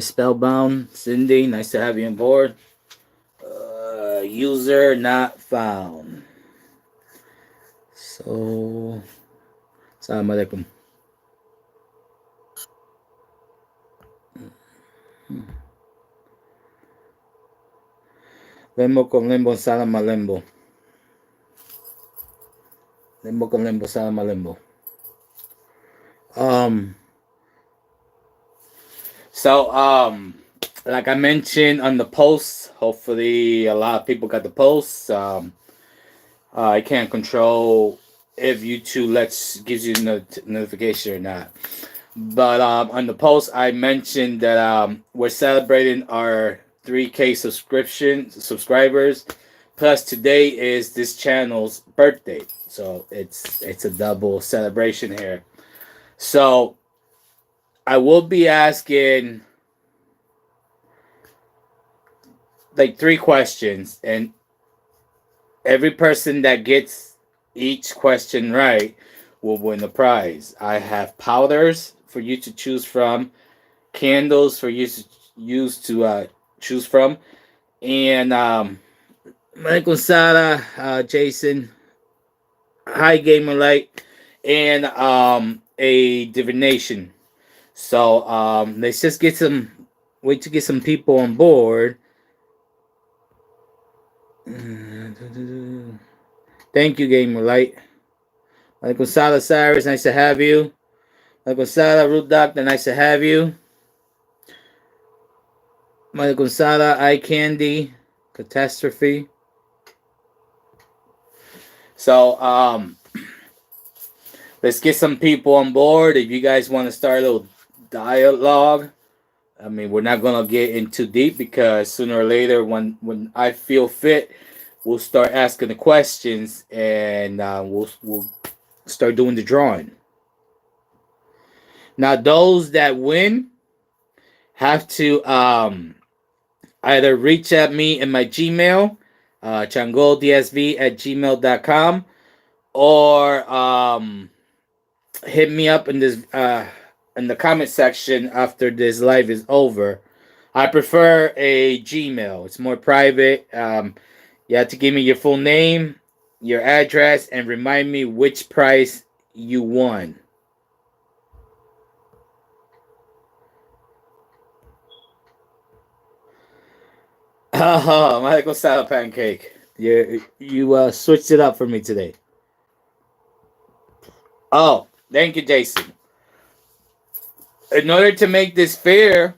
Spellbound, Cindy, nice to have you on board. User not found. So, Assalamualaikum. Lembo con lembo, salam alembo. Lembo con lembo, salam alembo. Um, so, like I mentioned on the post, hopefully a lot of people got the post. I can't control if YouTube gives you notification or not. But on the post, I mentioned that we're celebrating our 3K subscribers. Plus, today is this channel's birthday, so it's a double celebration here. So I will be asking like 3 questions, and every person that gets each question right will win the prize. I have powders for you to choose from, candles for you to choose from, and Michael Sada, Jason, High Gamer Light, and a divination. So let's just wait to get some people on board. Thank you, Gamer Light. Michael Sada, Cyrus, nice to have you. Michael Sada, Root Doctor, nice to have you. Michael Sada, Eye Candy, Catastrophe. So let's get some people on board. If you guys want to start a little dialogue, I mean, we're not gonna get in too deep because sooner or later, when I feel fit, we'll start asking the questions and we'll start doing the drawing. Now, those that win have to either reach at me in my Gmail, changoldSV@gmail.com, or hit me up in the comment section after this live is over. I prefer a Gmail. It's more private. You have to give me your full name, your address, and remind me which prize you won. Oh, Michael Style Pancake. You switched it up for me today. Oh, thank you, Jason. In order to make this fair,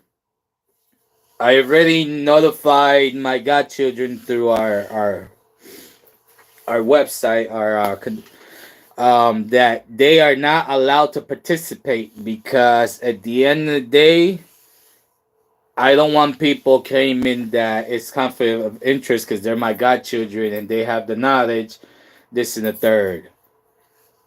I already notified my godchildren through our website, that they are not allowed to participate because at the end of the day, I don't want people claiming that it's conflict of interest because they're my godchildren and they have the knowledge, this and the third.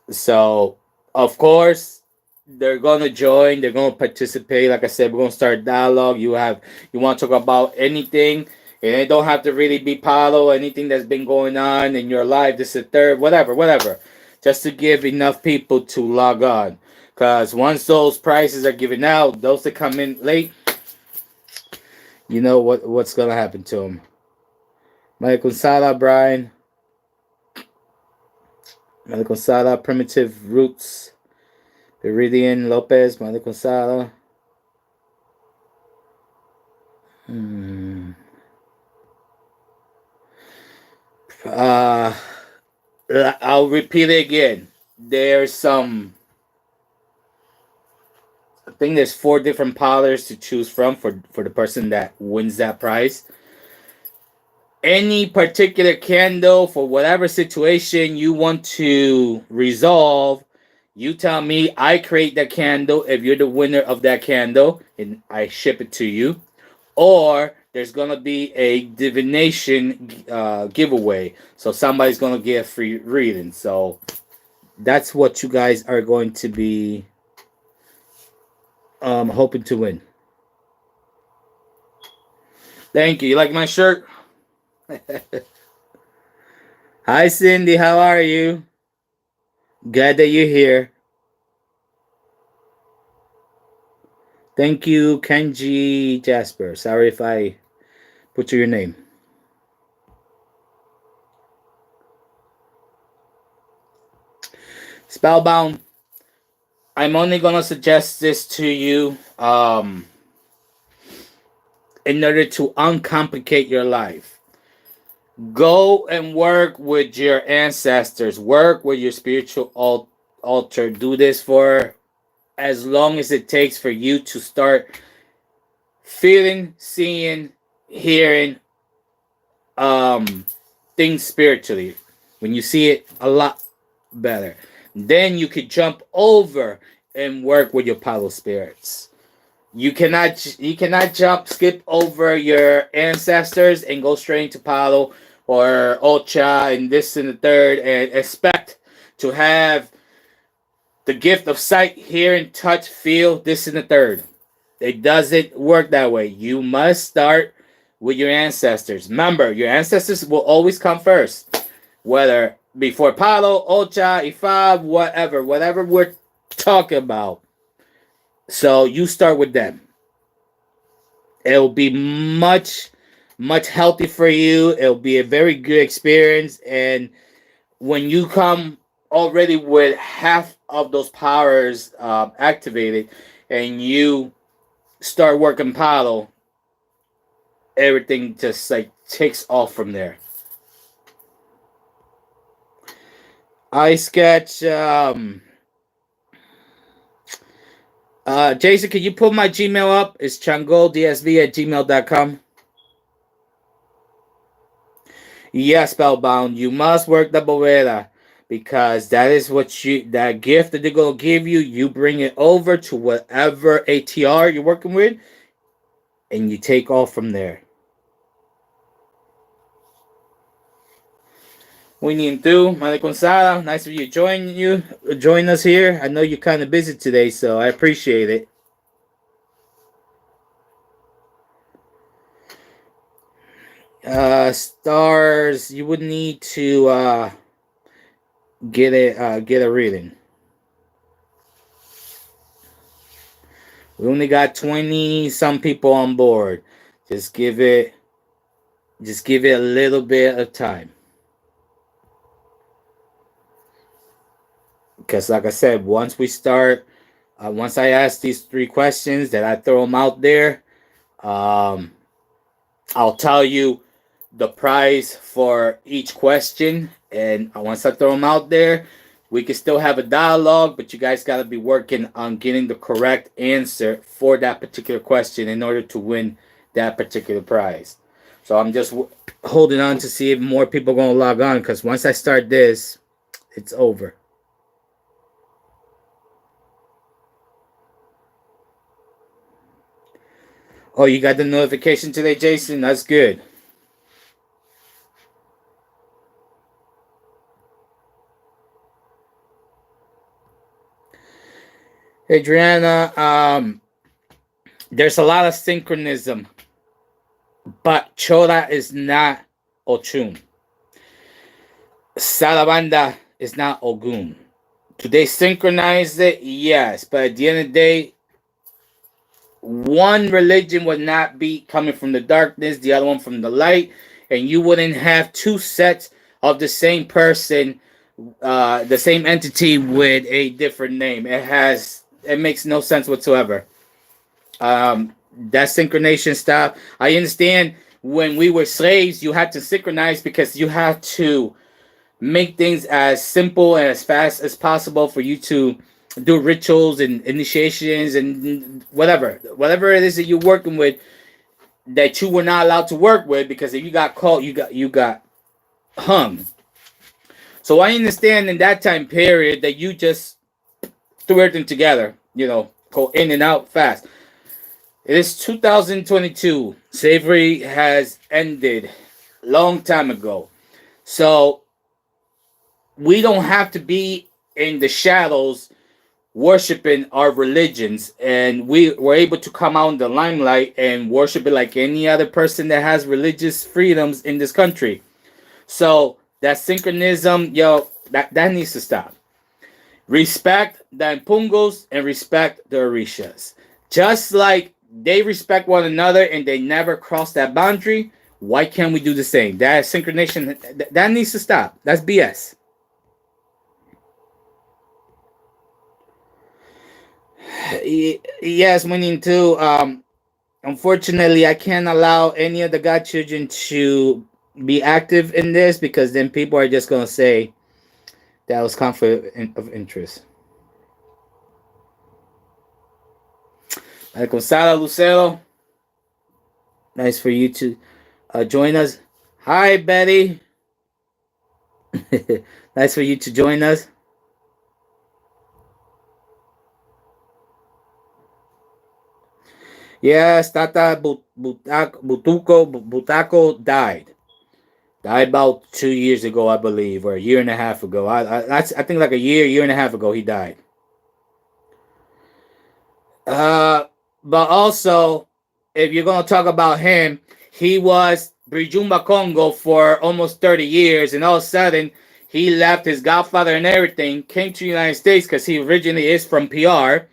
So, of course, they're gonna join. They're gonna participate. Like I said, we're gonna start dialogue. You want to talk about anything, and it don't have to really be Palo. Anything that's been going on in your life, this is the third, whatever. Just to give enough people to log on, because once those prices are given out, those that come in late, you know what's gonna happen to them. Michael Sala, Brian. Michael Sala, Primitive Roots. Viridian Lopez, Michael Sala. I'll repeat it again. I think there's 4 different powders to choose from for the person that wins that prize. Any particular candle for whatever situation you want to resolve, you tell me. I create that candle if you're the winner of that candle, and I ship it to you. Or there's gonna be a divination giveaway, so somebody's gonna get a free reading. So that's what you guys are going to be hoping to win. Thank you. You like my shirt? Hi, Cindy. How are you? Glad that you're here. Thank you, Kenji Jasper. Sorry if I butcher your name. Spellbound. I'm only gonna suggest this to you, in order to uncomplicate your life. Go and work with your ancestors. Work with your spiritual altar. Do this for as long as it takes for you to start feeling, seeing, hearing um things spiritually. When you see it a lot better, then you could jump over and work with your Palo spirits. You cannot skip over your ancestors and go straight into Palo or Ocha and this and the third and expect to have the gift of sight, hearing, touch, feel, this and the third. It doesn't work that way. You must start with your ancestors. Remember, your ancestors will always come first. Whether before Palo, Ocha, Ifab, whatever we're talking about. So you start with them. It'll be much healthy for you. It'll be a very good experience. And when you come already with half of those powers activated and you start working Palo, everything just like takes off from there. I sketch. Jason, can you put my Gmail up? It's changoldSV@gmail.com. Yes, Spellbound. You must work the Boveda because that gift that they're gonna give you, you bring it over to whatever ATR you're working with, and you take off from there. We need to, Male Gonzala. Nice of you join us here. I know you're kind of busy today, so I appreciate it. Stars, you would need to get a reading. We only got 20 some people on board. Just give it a little bit of time. Because like I said, once we start, once I ask these 3 questions that I throw them out there, I'll tell you the price for each question. And once I throw them out there, we can still have a dialogue, but you guys got to be working on getting the correct answer for that particular question in order to win that particular prize. So I'm just holding on to see if more people are going to log on, because once I start this, it's over. Oh, you got the notification today, Jason? That's good. Adriana, there's a lot of synchronism, but Chola is not Ochun. Salabanda is not Ogun. Do they synchronize it? Yes, but at the end of the day, one religion would not be coming from the darkness, the other one from the light, and you wouldn't have 2 sets of the same person, the same entity with a different name. It makes no sense whatsoever. That synchronization stuff. I understand when we were slaves, you had to synchronize because you had to make things as simple and as fast as possible for you to do rituals and initiations and whatever it is that you're working with that you were not allowed to work with, because if you got caught, you got hung. So I understand in that time period that you just threw everything together, go in and out fast. It is 2022. Slavery has ended long time ago. So we don't have to be in the shadows worshiping our religions, and we were able to come out in the limelight and worship it like any other person that has religious freedoms in this country. So that synchronism, that needs to stop. Respect the Impungos and respect the Orishas. Just like they respect one another and they never cross that boundary, why can't we do the same? That synchronization, that needs to stop. That's BS. Yes, we need to. Unfortunately, I can't allow any of the godchildren to be active in this because then people are just going to say that was conflict of interest. Gonzalo Lucero, nice for you to join us. Hi, Betty. Nice for you to join us. Yes, Tata Butaco died. Died about 2 years ago, I believe, or a year and a half ago. I think like a year and a half ago, he died. Uh, but also, if you're gonna talk about him, he was Brijumba Congo for almost 30 years, and all of a sudden he left his godfather and everything, came to the United States because he originally is from PR.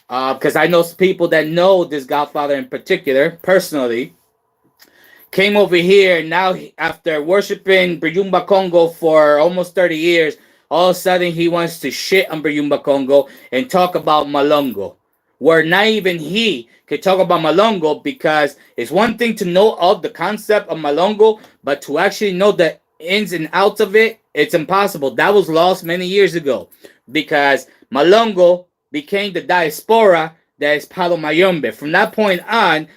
Because I know people that know this godfather in particular personally. Came over here, and now after worshiping Brijumba Congo for almost 30 years, all of a sudden he wants to shit on Brijumba Congo and talk about Malongo. Where not even he could talk about Malongo, because it's one thing to know of the concept of Malongo, but to actually know the ins and outs of it, it's impossible. That was lost many years ago because Malongo became the diaspora that is Palo Mayombe. From that point on,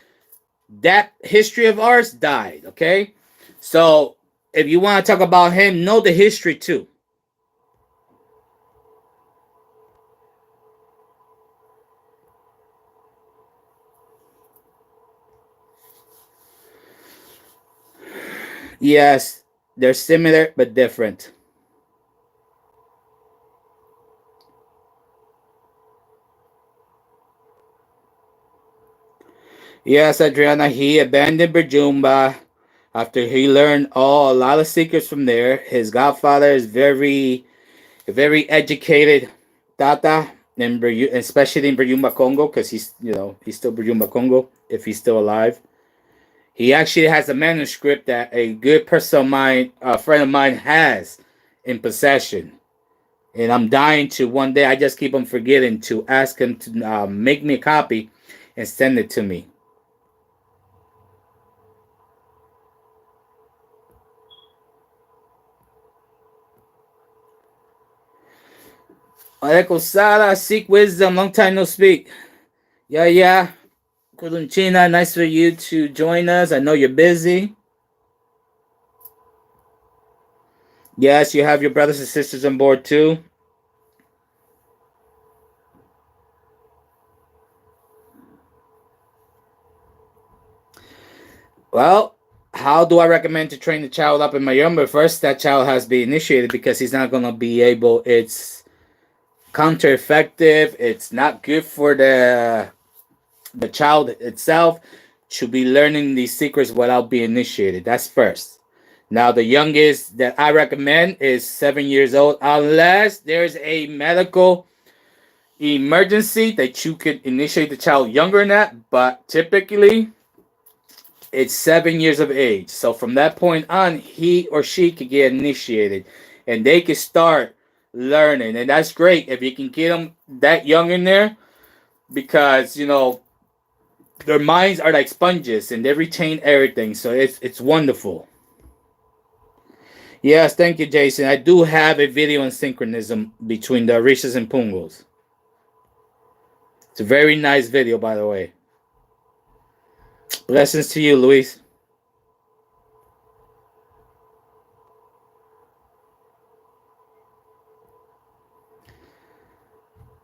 that history of ours died. Okay, so if you want to talk about him, know the history too. Yes, they're similar but different. Yes, Adriana, he abandoned Bajumba after he learned a lot of secrets from there. His godfather is very educated Tata, especially in Bajumba Congo, because he's still Bajumba Congo if he's still alive. He actually has a manuscript that a good person of mine, a friend of mine, has in possession. And I'm dying to one day. I just keep on forgetting to ask him to make me a copy and send it to me. Aleko Sala, seek wisdom. Long time no speak. Yeah, yeah. Kulunchina, nice for you to join us. I know you're busy. Yes, you have your brothers and sisters on board too. Well, how do I recommend to train the child up in Mayombe? First, that child has to be initiated because he's not going to be able. It's counter effective. It's not good for the child itself to be learning these secrets without being initiated. That's first. Now, the youngest that I recommend is 7 years old, unless there's a medical emergency that you could initiate the child younger than that. But typically, it's 7 years of age. So from that point on, he or she could get initiated, and they can start learning, and that's great if you can get them that young in there, because their minds are like sponges and they retain everything. So it's wonderful. Yes, thank you, Jason. I do have a video on synchronism between the Orishas and Pungos. It's a very nice video, by the way. Blessings to you, Luis.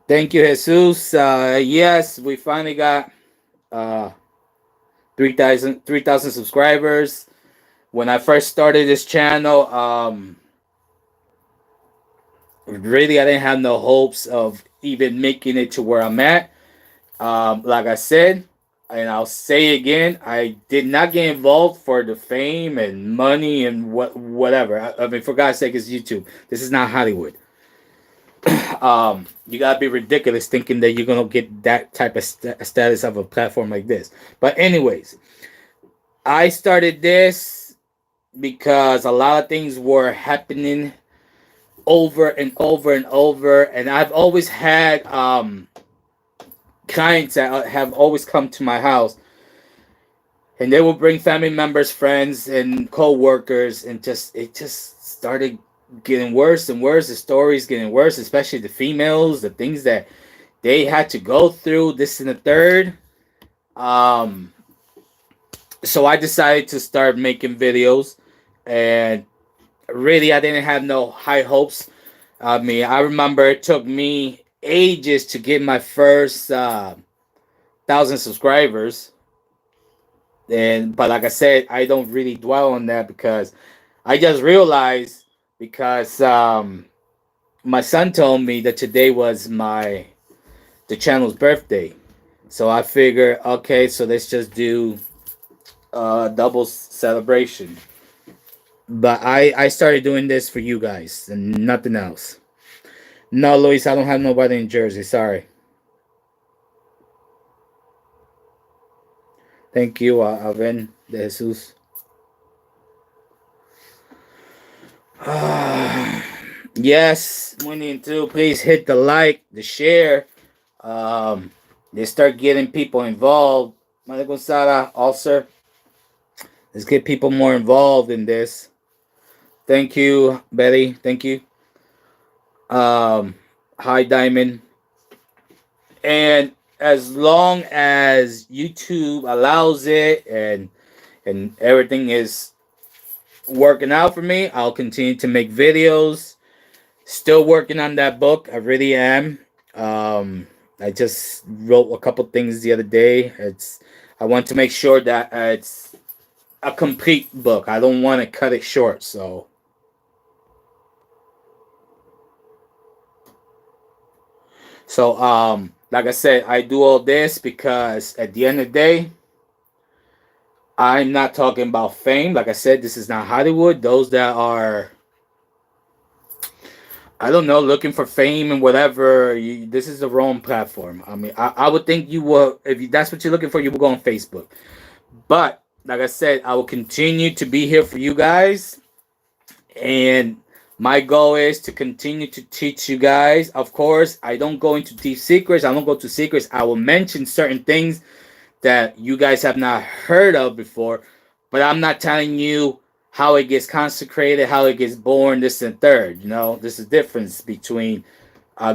Thank you, Jesus. Yes, we finally got uh 3,000 subscribers. When I first started this channel, really I didn't have no hopes of even making it to where I'm at. Like I said, and I'll say again, I did not get involved for the fame and money and whatever. I mean, for God's sake, it's YouTube. This is not Hollywood. You gotta be ridiculous thinking that you're gonna get that type of status of a platform like this. But anyways, I started this because a lot of things were happening over and over and over, and I've always had clients that have always come to my house, and they will bring family members, friends, and co-workers, and it just started getting worse and worse. The stories getting worse, especially the females, the things that they had to go through, this and the third. Um, so I decided to start making videos, and really, I didn't have no high hopes. I mean, I remember it took me ages to get my first 1,000 subscribers, and but like I said, I don't really dwell on that because I just realized, because my son told me that today was the channel's birthday, so I figure, okay, so let's just do a double celebration. But I started doing this for you guys and nothing else. No, Luis, I don't have nobody in Jersey. Sorry. Thank you, Alvin de Jesus. Yes, we need to please hit the like, the share. They start getting people involved. Mother Gonzala, also, let's get people more involved in this. Thank you, Betty. Thank you. Hi, Diamond. And as long as YouTube allows it, and everything is working out for me, I'll continue to make videos. Still working on that book. I really am. I just wrote a couple things the other day. I want to make sure that it's a complete book. I don't want to cut it short. So like I said, I do all this because at the end of the day, I'm not talking about fame. Like I said, this is not Hollywood. Those that are, I don't know, looking for fame and whatever, this is the wrong platform. I mean, I would think you will, that's what you're looking for, you will go on Facebook. But like I said, I will continue to be here for you guys. And my goal is to continue to teach you guys. Of course, I don't go into deep secrets. I don't go to secrets. I will mention certain things that you guys have not heard of before, but I'm not telling you how it gets consecrated, how it gets born, this and third. You know, there's a difference between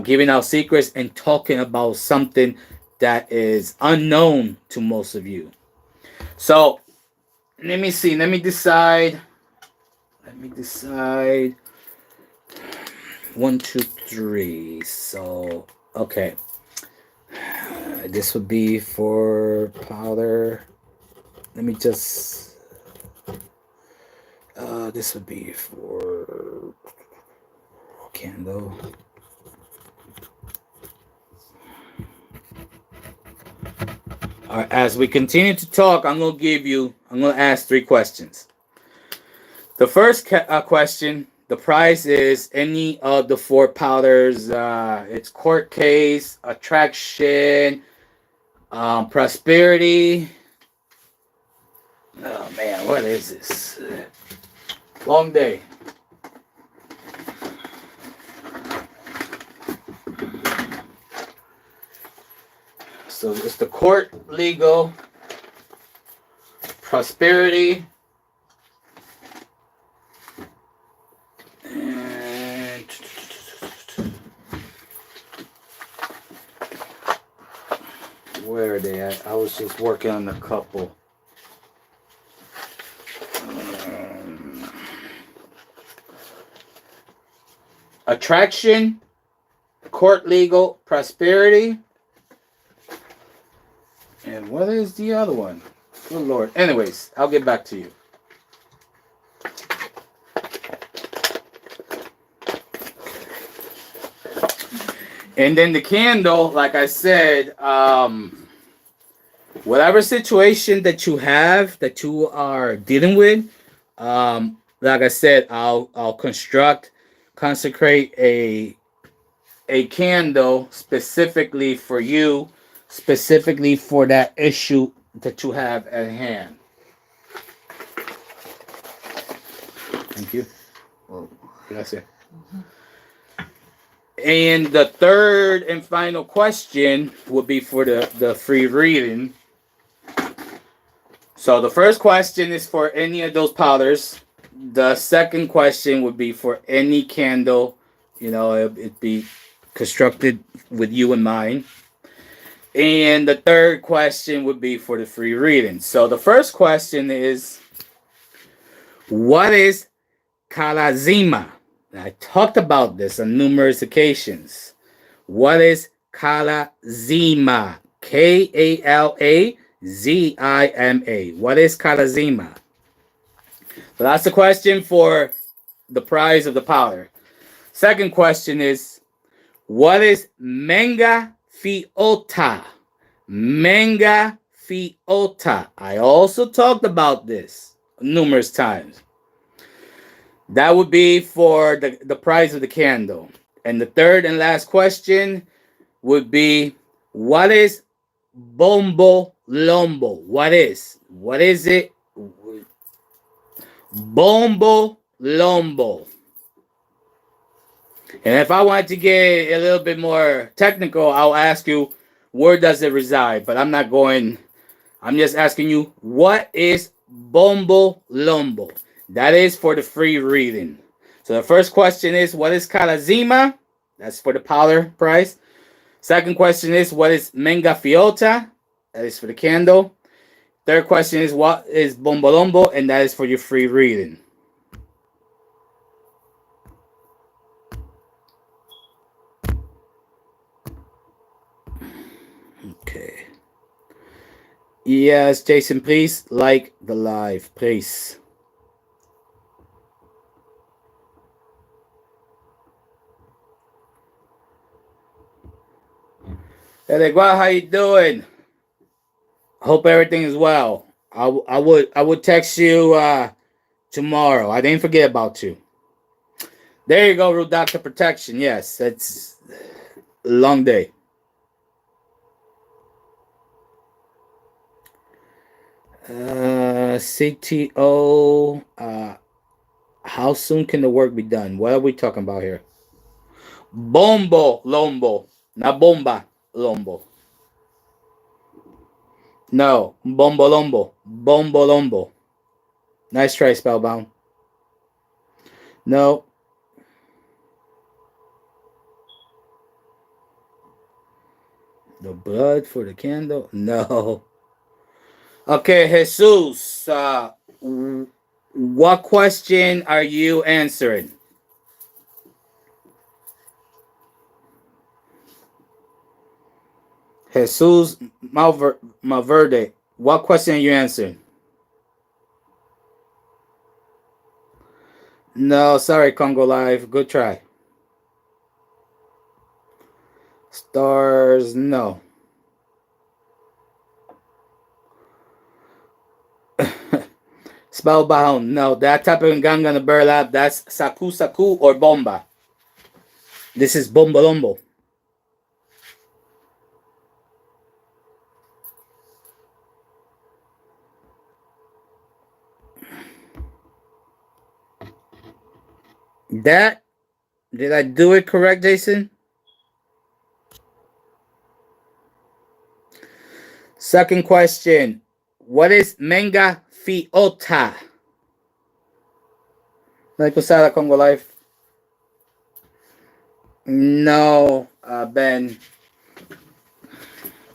giving out secrets and talking about something that is unknown to most of you. So let me see. Let me decide. 1, 2, 3. So okay. This would be for powder. Let me just. This would be for candle. All right, as we continue to talk, I'm going to ask 3 questions. The first question, the prize is any of the 4 powders. It's court case, attraction, prosperity. Oh man, what is this? Long day. So it's the court, legal, prosperity, and where are they at? I was just working on a couple. Attraction, court, legal, prosperity. And what is the other one? Good Lord. Anyways, I'll get back to you. And then the candle, like I said, whatever situation that you have, that you are dealing with, like I said, I'll consecrate a a candle specifically for you, specifically for that issue that you have at hand. Thank you. Gracias. And the third and final question will be for the free reading. So the first question is for any of those powders. The second question would be for any candle. You know, it'd be constructed with you in mind. And the third question would be for the free reading. So the first question is, what is Kalazima? I talked about this on numerous occasions. What is Kalazima? Kalazima. What is Kalazima? So that's the question for the prize of the powder. Second question is, what is Menga Fiota? Menga Fiota. I also talked about this numerous times. That would be for the price of the candle. And the third and last question would be, what is Bombo Lombo? What is it? Bombo Lombo. And if I wanted to get a little bit more technical, I'll ask you, where does it reside? But I'm just asking you, what is Bombo Lombo? That is for the free reading. So the first question is, what is Kalazima? That's for the powder price. Second question is, what is Menga Fiota? That is for the candle. Third question is, what is Bombolombo? And that is for your free reading. Okay. Yes, Jason, please like the live, please. Hey, how you doing? Hope everything is well. I would text you tomorrow. I didn't forget about you. There you go, Root Doctor Protection. Yes, it's a long day. CTO. How soon can the work be done? What are we talking about here? Bombo Lombo. Not Bomba Lombo. No, Bombo Lombo. Bombo Lombo. Nice try, Spellbound. No. The blood for the candle? No. Okay, Jesus. What question are you answering? Jesus Malverde. What question are you answering? No, sorry, Congo Live. Good try. Stars, no. Spellbound, no. That type of Nganga and burlap, that's Saku Saku or Bomba. This is Bombolombo. Did I do it correct, Jason? Second question. What is Menga Fiota? Naikusala Congo Life. No, Ben.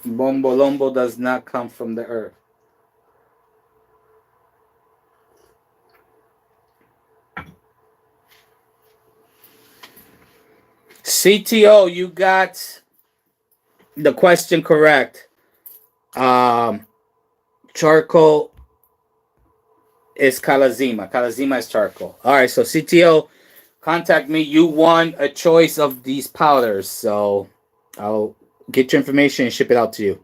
Bombolombo does not come from the earth. CTO, you got the question correct. Charcoal is Kalazima. Kalazima is charcoal. All right, so CTO, contact me. You won a choice of these powders, so I'll get your information and ship it out to you.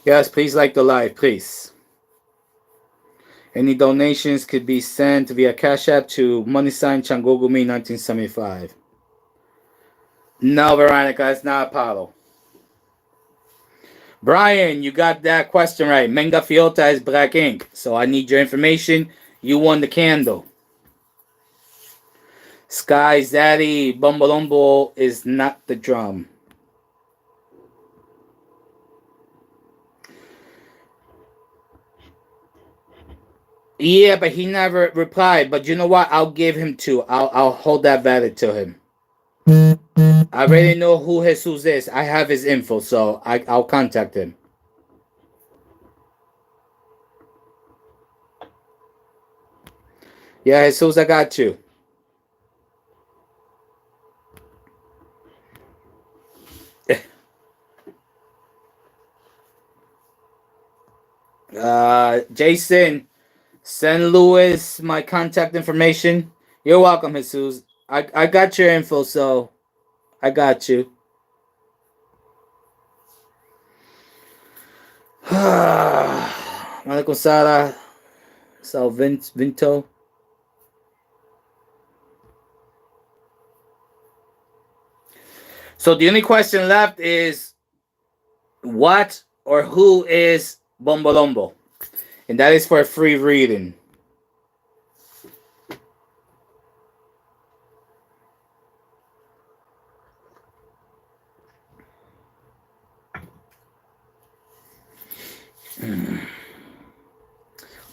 Yes, please like the live, please. Any donations could be sent via Cash App to money sign Changogumi 1975. No, Veronica, it's not Palo. Brian, you got that question right. Menga Fiota is black ink. So I need your information. You won the candle. Sky's Daddy Bombolombo is not the drum. Yeah, but he never replied. But you know what? I'll give him two. I'll hold that valid to him. I already know who Jesus is. I have his info, so I'll contact him. Yeah, Jesus, I got you. Jason, send Louis my contact information. You're welcome, Jesus. I got your info, so I got you. Malcolm Sara, Vinto. So the only question left is what or who is Bombolombo? And that is for a free reading.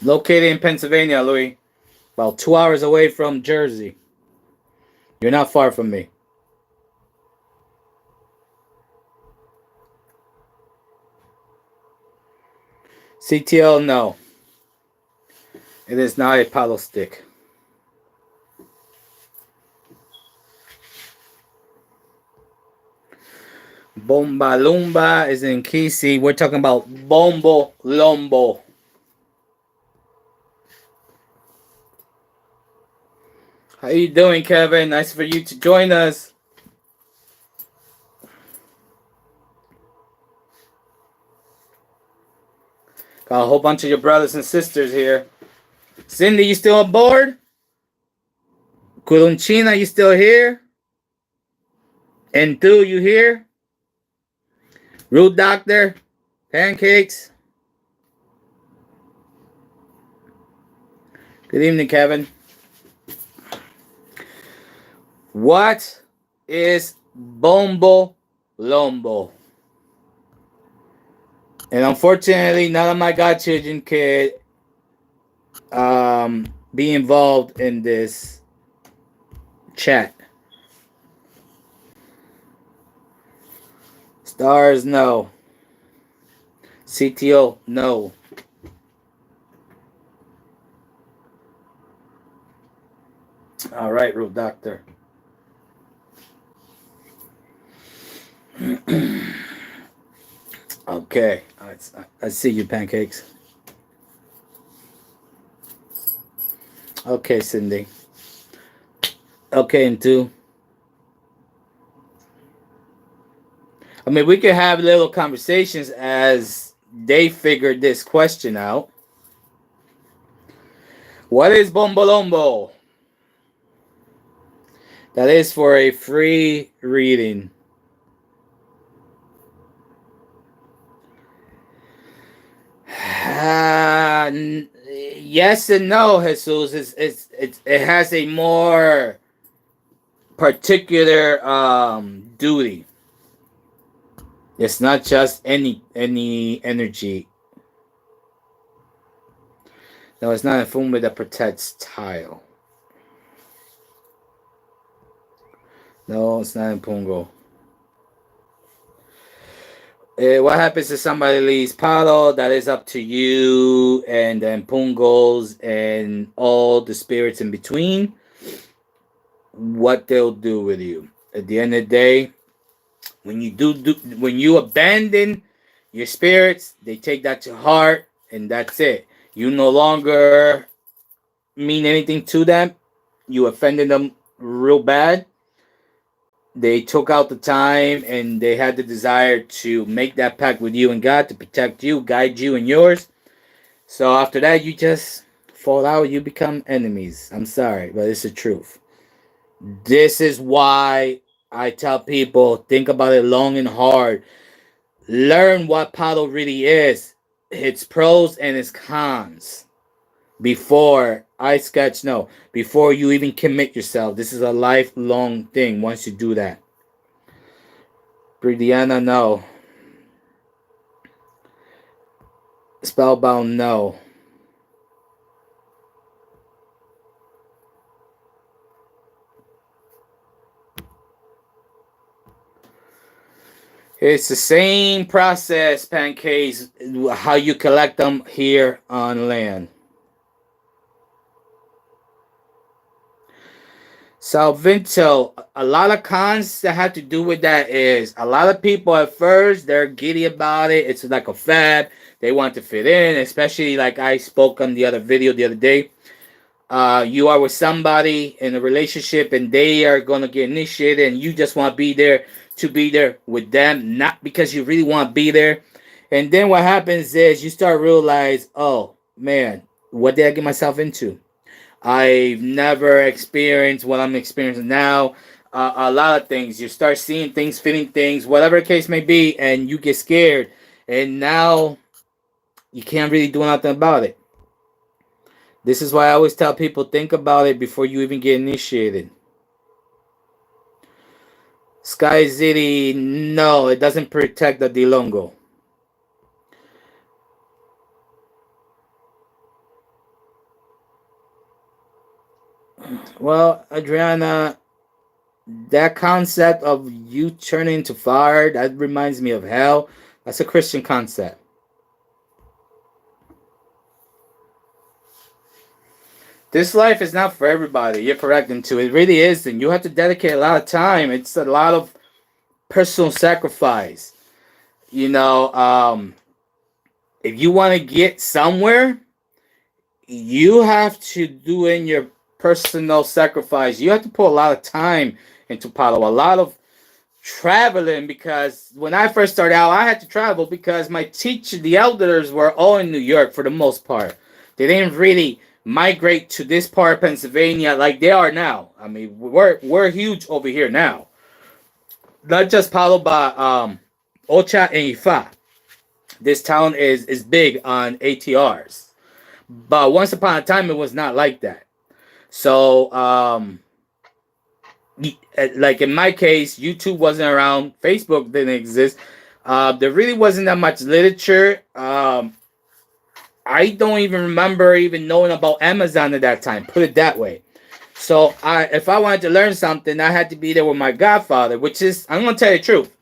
Located in Pennsylvania, Louis. About 2 hours away from Jersey. You're not far from me. CTL, no. It is not a Palo stick. Bomba Lumba is in Kisi. We're talking about Bombo Lombo. How you doing, Kevin? Nice for you to join us. Got a whole bunch of your brothers and sisters here. Cindy, you still on board? Kulunchina, you still here? Entu, you here? Root Doctor? Pancakes? Good evening, Kevin. What is Bombo Lombo? And unfortunately, none of my godchildren could be involved in this chat. Stars, no. CTO, no. All right, Root Doctor. Okay, I see you, Pancakes. Okay, Cindy. Okay, and two. I mean, we could have little conversations as they figured this question out. What is Bombolombo? That is for a free reading. Yes and no, Jesus. It has a more particular duty. It's not just any energy. No, it's not a fumba that protects tile. No, it's not in Pungo. What happens if somebody leaves Palo? That is up to you and then Pungos and all the spirits in between. What they'll do with you. At the end of the day, when you abandon your spirits, they take that to heart and that's it. You no longer mean anything to them. You offended them real bad. They took out the time and they had the desire to make that pact with you and God to protect you, guide you and yours. So after that, you just fall out, you become enemies. I'm sorry, but it's the truth. This is why I tell people think about it long and hard. Learn what Palo really is, its pros and its cons. Before I sketch, no, before you even commit yourself. This is a lifelong thing once you do that. Bridiana, no. Spellbound, no. It's the same process, pancakes, how you collect them here on land. Salvinto, a lot of cons that have to do with that is a lot of people at first, they're giddy about it. It's like a fad. They want to fit in, especially like I spoke on the other video the other day. You are with somebody in a relationship and they are going to get initiated and you just want to be there with them, not because you really want to be there. And then what happens is you start realize, oh man, what did I get myself into? I've never experienced what I'm experiencing now. A lot of things. You start seeing things, feeling things, whatever the case may be, and you get scared. And now you can't really do nothing about it. This is why I always tell people think about it before you even get initiated. Sky City, no, it doesn't protect the Dilongo. Well, Adriana, that concept of you turning into fire, that reminds me of hell. That's a Christian concept. This life is not for everybody. You're correct into it. It really isn't. You have to dedicate a lot of time. It's a lot of personal sacrifice. You know, if you want to get somewhere, you have to do in your personal sacrifice. You have to put a lot of time into Palo, a lot of traveling, because when I first started out, I had to travel because my teacher, the elders were all in New York for the most part. They didn't really migrate to this part of Pennsylvania like they are now. I mean, we're huge over here now. Not just Palo, but Ocha and Ifa. This town is big on ATRs. But once upon a time, it was not like that. So, like in my case, YouTube wasn't around, Facebook didn't exist. There really wasn't that much literature. I don't even remember even knowing about Amazon at that time. Put it that way. So, if I wanted to learn something, I had to be there with my godfather, which is, I'm going to tell you the truth.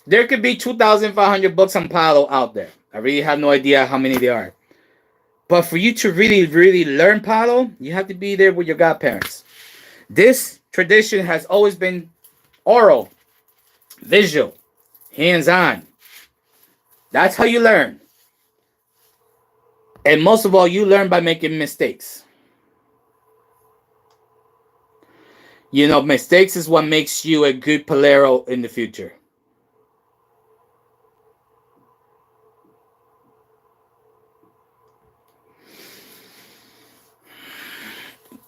There could be 2,500 books on Palo out there. I really have no idea how many there are. But for you to really, really learn Palo, you have to be there with your godparents. This tradition has always been oral, visual, hands-on. That's how you learn. And most of all, you learn by making mistakes. You know, mistakes is what makes you a good Polero in the future.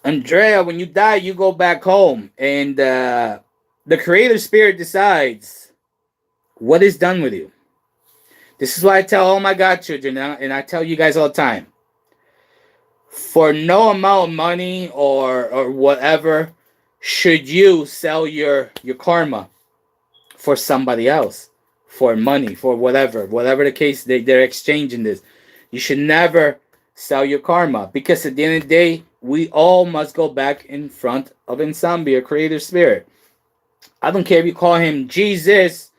Andrea, when you die, you go back home, and the creator spirit decides what is done with you. This is why I tell all my godchildren, and I tell you guys all the time, for no amount of money or whatever, should you sell your karma for somebody else, for money, for whatever the case, they're exchanging this. You should never sell your karma, because at the end of the day, we all must go back in front of Ensambi, or creator spirit. I don't care if you call him Jesus,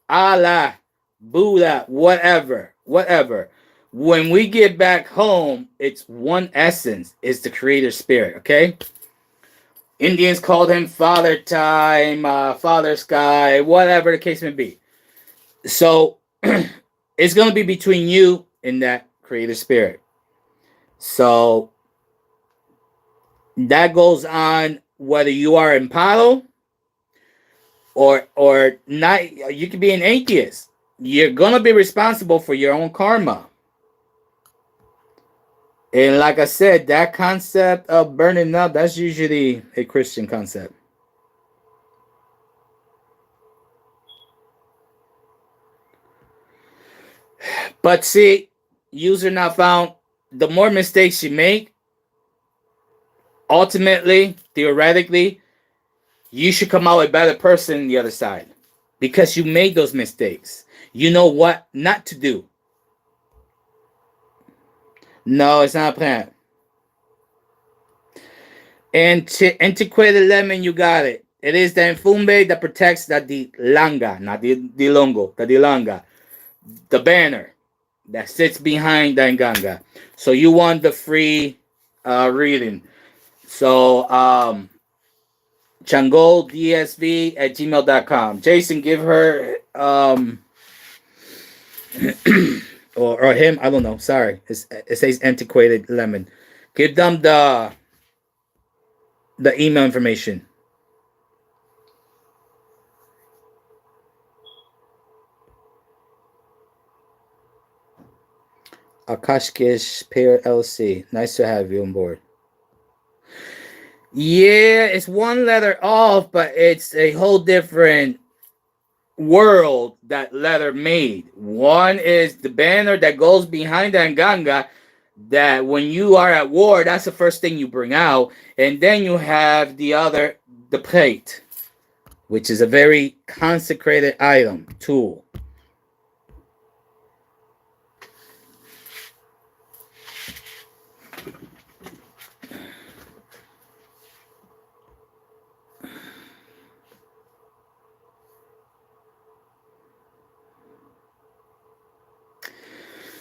Allah, Buddha, whatever. When we get back home, it's one essence. It's the creator spirit, okay? Indians called him Father Time, Father Sky, whatever the case may be. So it's going to be between you and that creator spirit. So that goes on whether you are in Palo or not. You could be an atheist. You're going to be responsible for your own karma. And like I said, that concept of burning up, that's usually a Christian concept. But see, user not found, the more mistakes you make, ultimately, theoretically, you should come out a better person on the other side. Because you made those mistakes. You know what not to do. No, it's not a plant. Antiquated lemon, you got it. It is the enfumbe that protects the dilanga, not the dilongo, the dilanga, the banner that sits behind the nganga. So you want the free reading. So changoldSV@gmail.com. Jason, give her or him, I don't know. Sorry, it says antiquated lemon. Give them the email information. Akashkish Pair LC. Nice to have you on board. Yeah, it's one letter off, but it's a whole different world that letter made. One is the banner that goes behind the Nganga, that when you are at war, that's the first thing you bring out. And then you have the other, the plate, which is a very consecrated item, tool.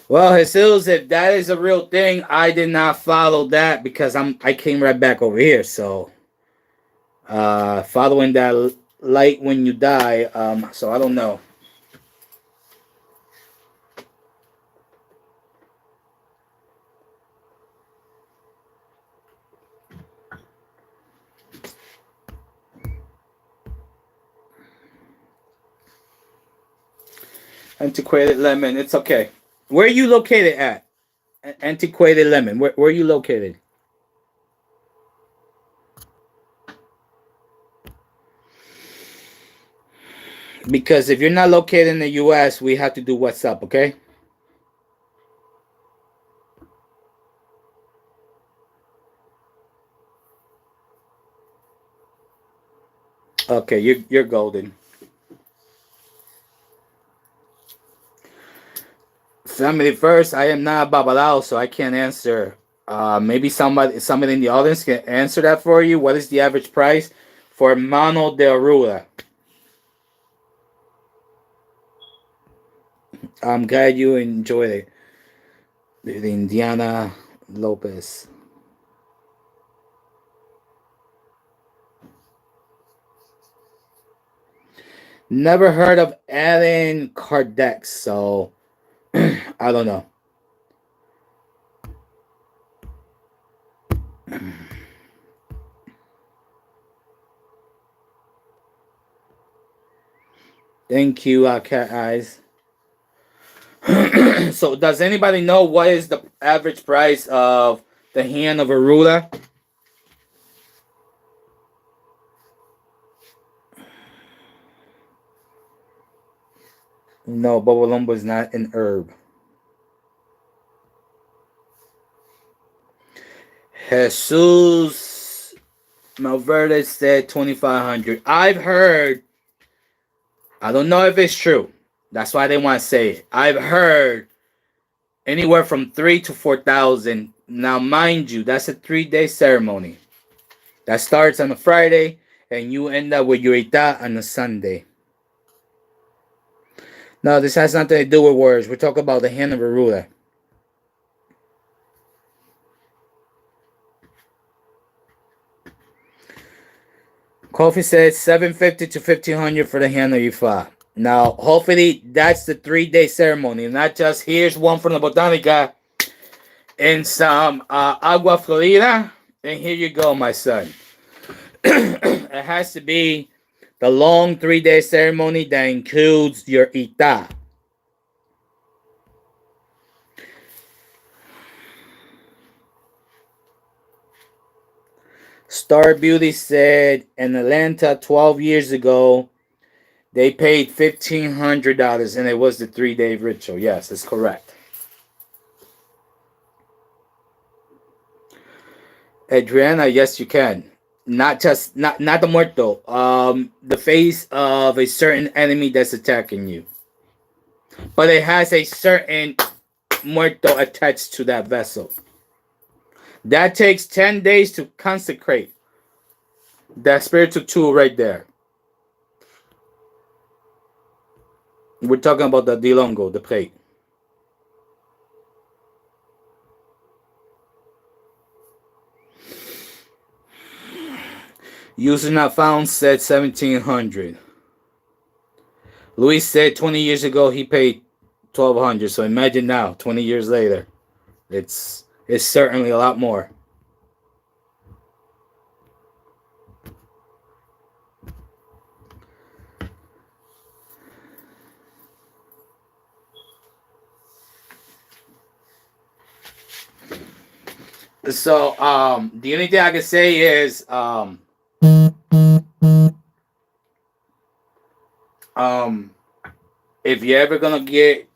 Well, Jesus, if that is a real thing, I did not follow that because I came right back over here. So following that light when you die, so I don't know. Antiquated lemon, it's okay. Where are you located at? Antiquated lemon. Where are you located? Because if you're not located in the US, we have to do what's up, okay? Okay, you're golden. Family first. I am not Babalao, so I can't answer. Maybe somebody in the audience can answer that for you. What is the average price for Mano de Arula? I'm glad you enjoyed it. The Indiana Lopez. Never heard of Alan Kardec, so I don't know. Thank you, Cat Eyes. So, does anybody know what is the average price of the hand of a ruler? No, Bobolombo is not an herb. Jesus Malverde said 2,500. I've heard, I don't know if it's true. That's why they want to say it. I've heard anywhere from 3 to 4,000. Now, mind you, that's a 3-day ceremony. That starts on a Friday, and you end up with your ita on a Sunday. No, this has nothing to do with words. We're talking about the hand of a ruler. Kofi said 750 to 1,500 for the hand of Ifa. Now, hopefully, that's the 3-day ceremony, not just here's one from the Botanica and some agua florida, and here you go, my son. It has to be the long 3-day ceremony that includes your ita. Star Beauty said in Atlanta 12 years ago, they paid $1,500 and it was the 3-day ritual. Yes, that's correct. Adriana, yes, you can. Not the muerto. The face of a certain enemy that's attacking you, but it has a certain muerto attached to that vessel. That takes 10 days to consecrate that spiritual tool right there. We're talking about the dilongo, the plate. User not found said 1,700. Luis said 20 years ago he paid 1,200. So imagine now, 20 years later, it's certainly a lot more. So the only thing I can say is if you're ever gonna get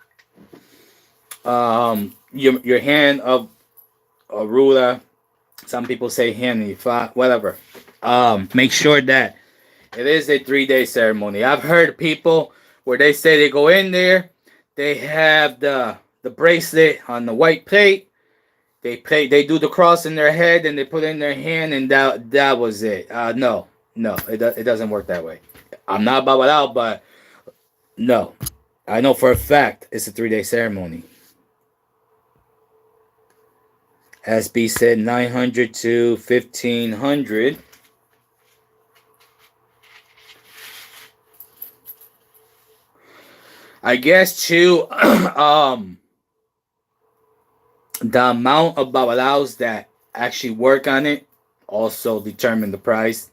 your hand of a ruler, some people say hand in whatever. Make sure that it is a 3-day ceremony. I've heard people where they say they go in there, they have the bracelet on the white plate, they do the cross in their head and they put in their hand and that was it. No, it doesn't work that way. I'm not Babalao, but no, I know for a fact it's a 3-day ceremony. SB said 900 to 1,500. I guess too, the amount of babalaos that actually work on it also determine the price,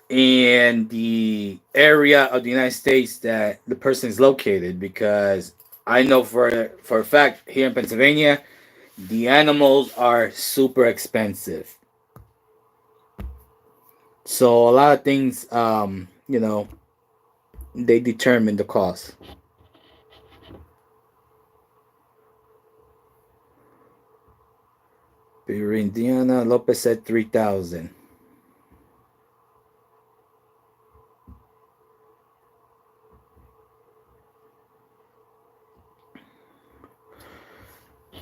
and the area of the United States that the person is located. Because I know for a fact here in Pennsylvania, the animals are super expensive. So a lot of things, they determine the cost. Indiana Lopez said 3,000.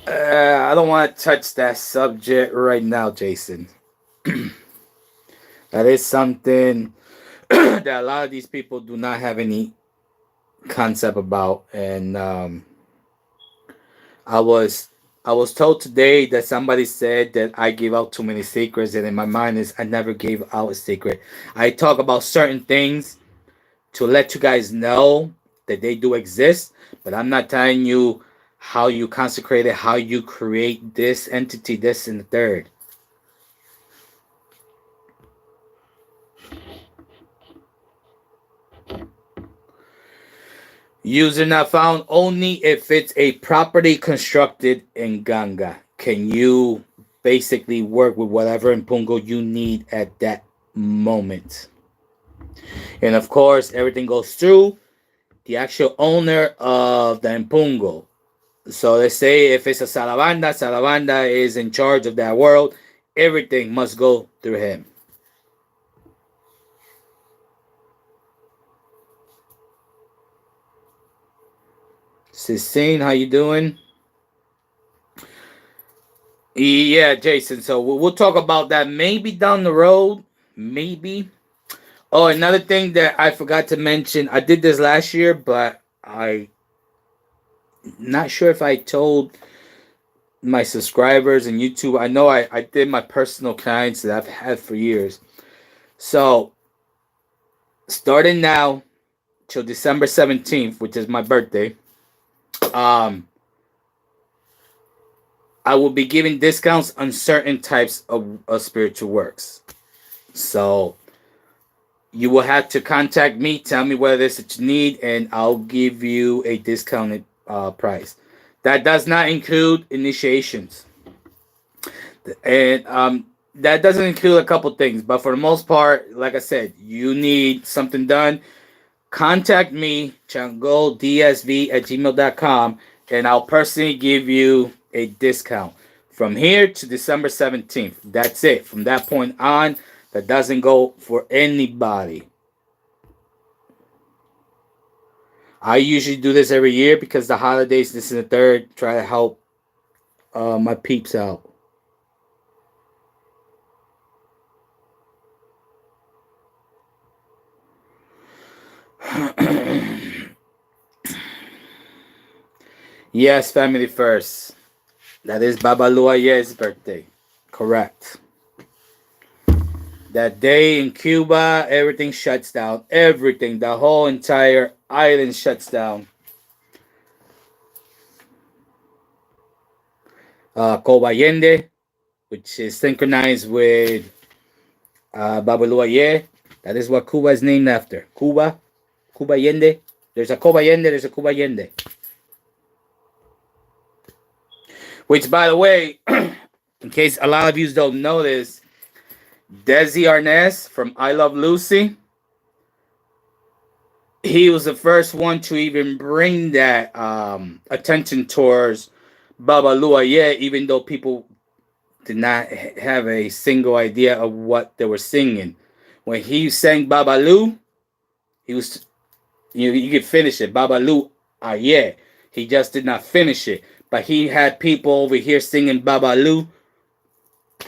I don't want to touch that subject right now, Jason. That is something that a lot of these people do not have any concept about. And I was told today that somebody said that I give out too many secrets, and in my mind is I never gave out a secret. I talk about certain things to let you guys know that they do exist, but I'm not telling you how you consecrate it, how you create this entity, this and the third. User not found only if it's a property constructed in Ganga. Can you basically work with whatever impungo you need at that moment? And of course, everything goes through the actual owner of the impungo. So let's say if it's a Salabanda is in charge of that world. Everything must go through him. Sistine, how you doing? Yeah, Jason. So we'll talk about that maybe down the road. Maybe. Oh, another thing that I forgot to mention. I did this last year, but I not sure if I told my subscribers and YouTube. I know I did my personal clients that I've had for years. So starting now till December 17th, which is my birthday, I will be giving discounts on certain types of spiritual works. So you will have to contact me, tell me what it is that you need, and I'll give you a discounted price. That does not include initiations. And that doesn't include a couple things, but for the most part, like I said, you need something done, contact me, changodsv@gmail.com, and I'll personally give you a discount from here to December 17th. That's it. From that point on, that doesn't go for anybody. I usually do this every year because the holidays, this is the third, try to help my peeps out. Yes, family first. That is Baba Luaye's birthday. Correct. That day in Cuba, everything shuts down. Everything. The whole entire island shuts down. Coba Allende, which is synchronized with Baba Luaye. That is what Cuba is named after. Cuba. Cuba Allende. There's a Coba Allende, there's a Cuba Allende. Which, by the way, in case a lot of you don't know this, Desi Arnaz from I Love Lucy, he was the first one to even bring that attention towards Baba Luaye, even though people did not have a single idea of what they were singing. When he sang Babalu, he was, you could finish it. Babalu, yeah. He just did not finish it. But he had people over here singing Babalu.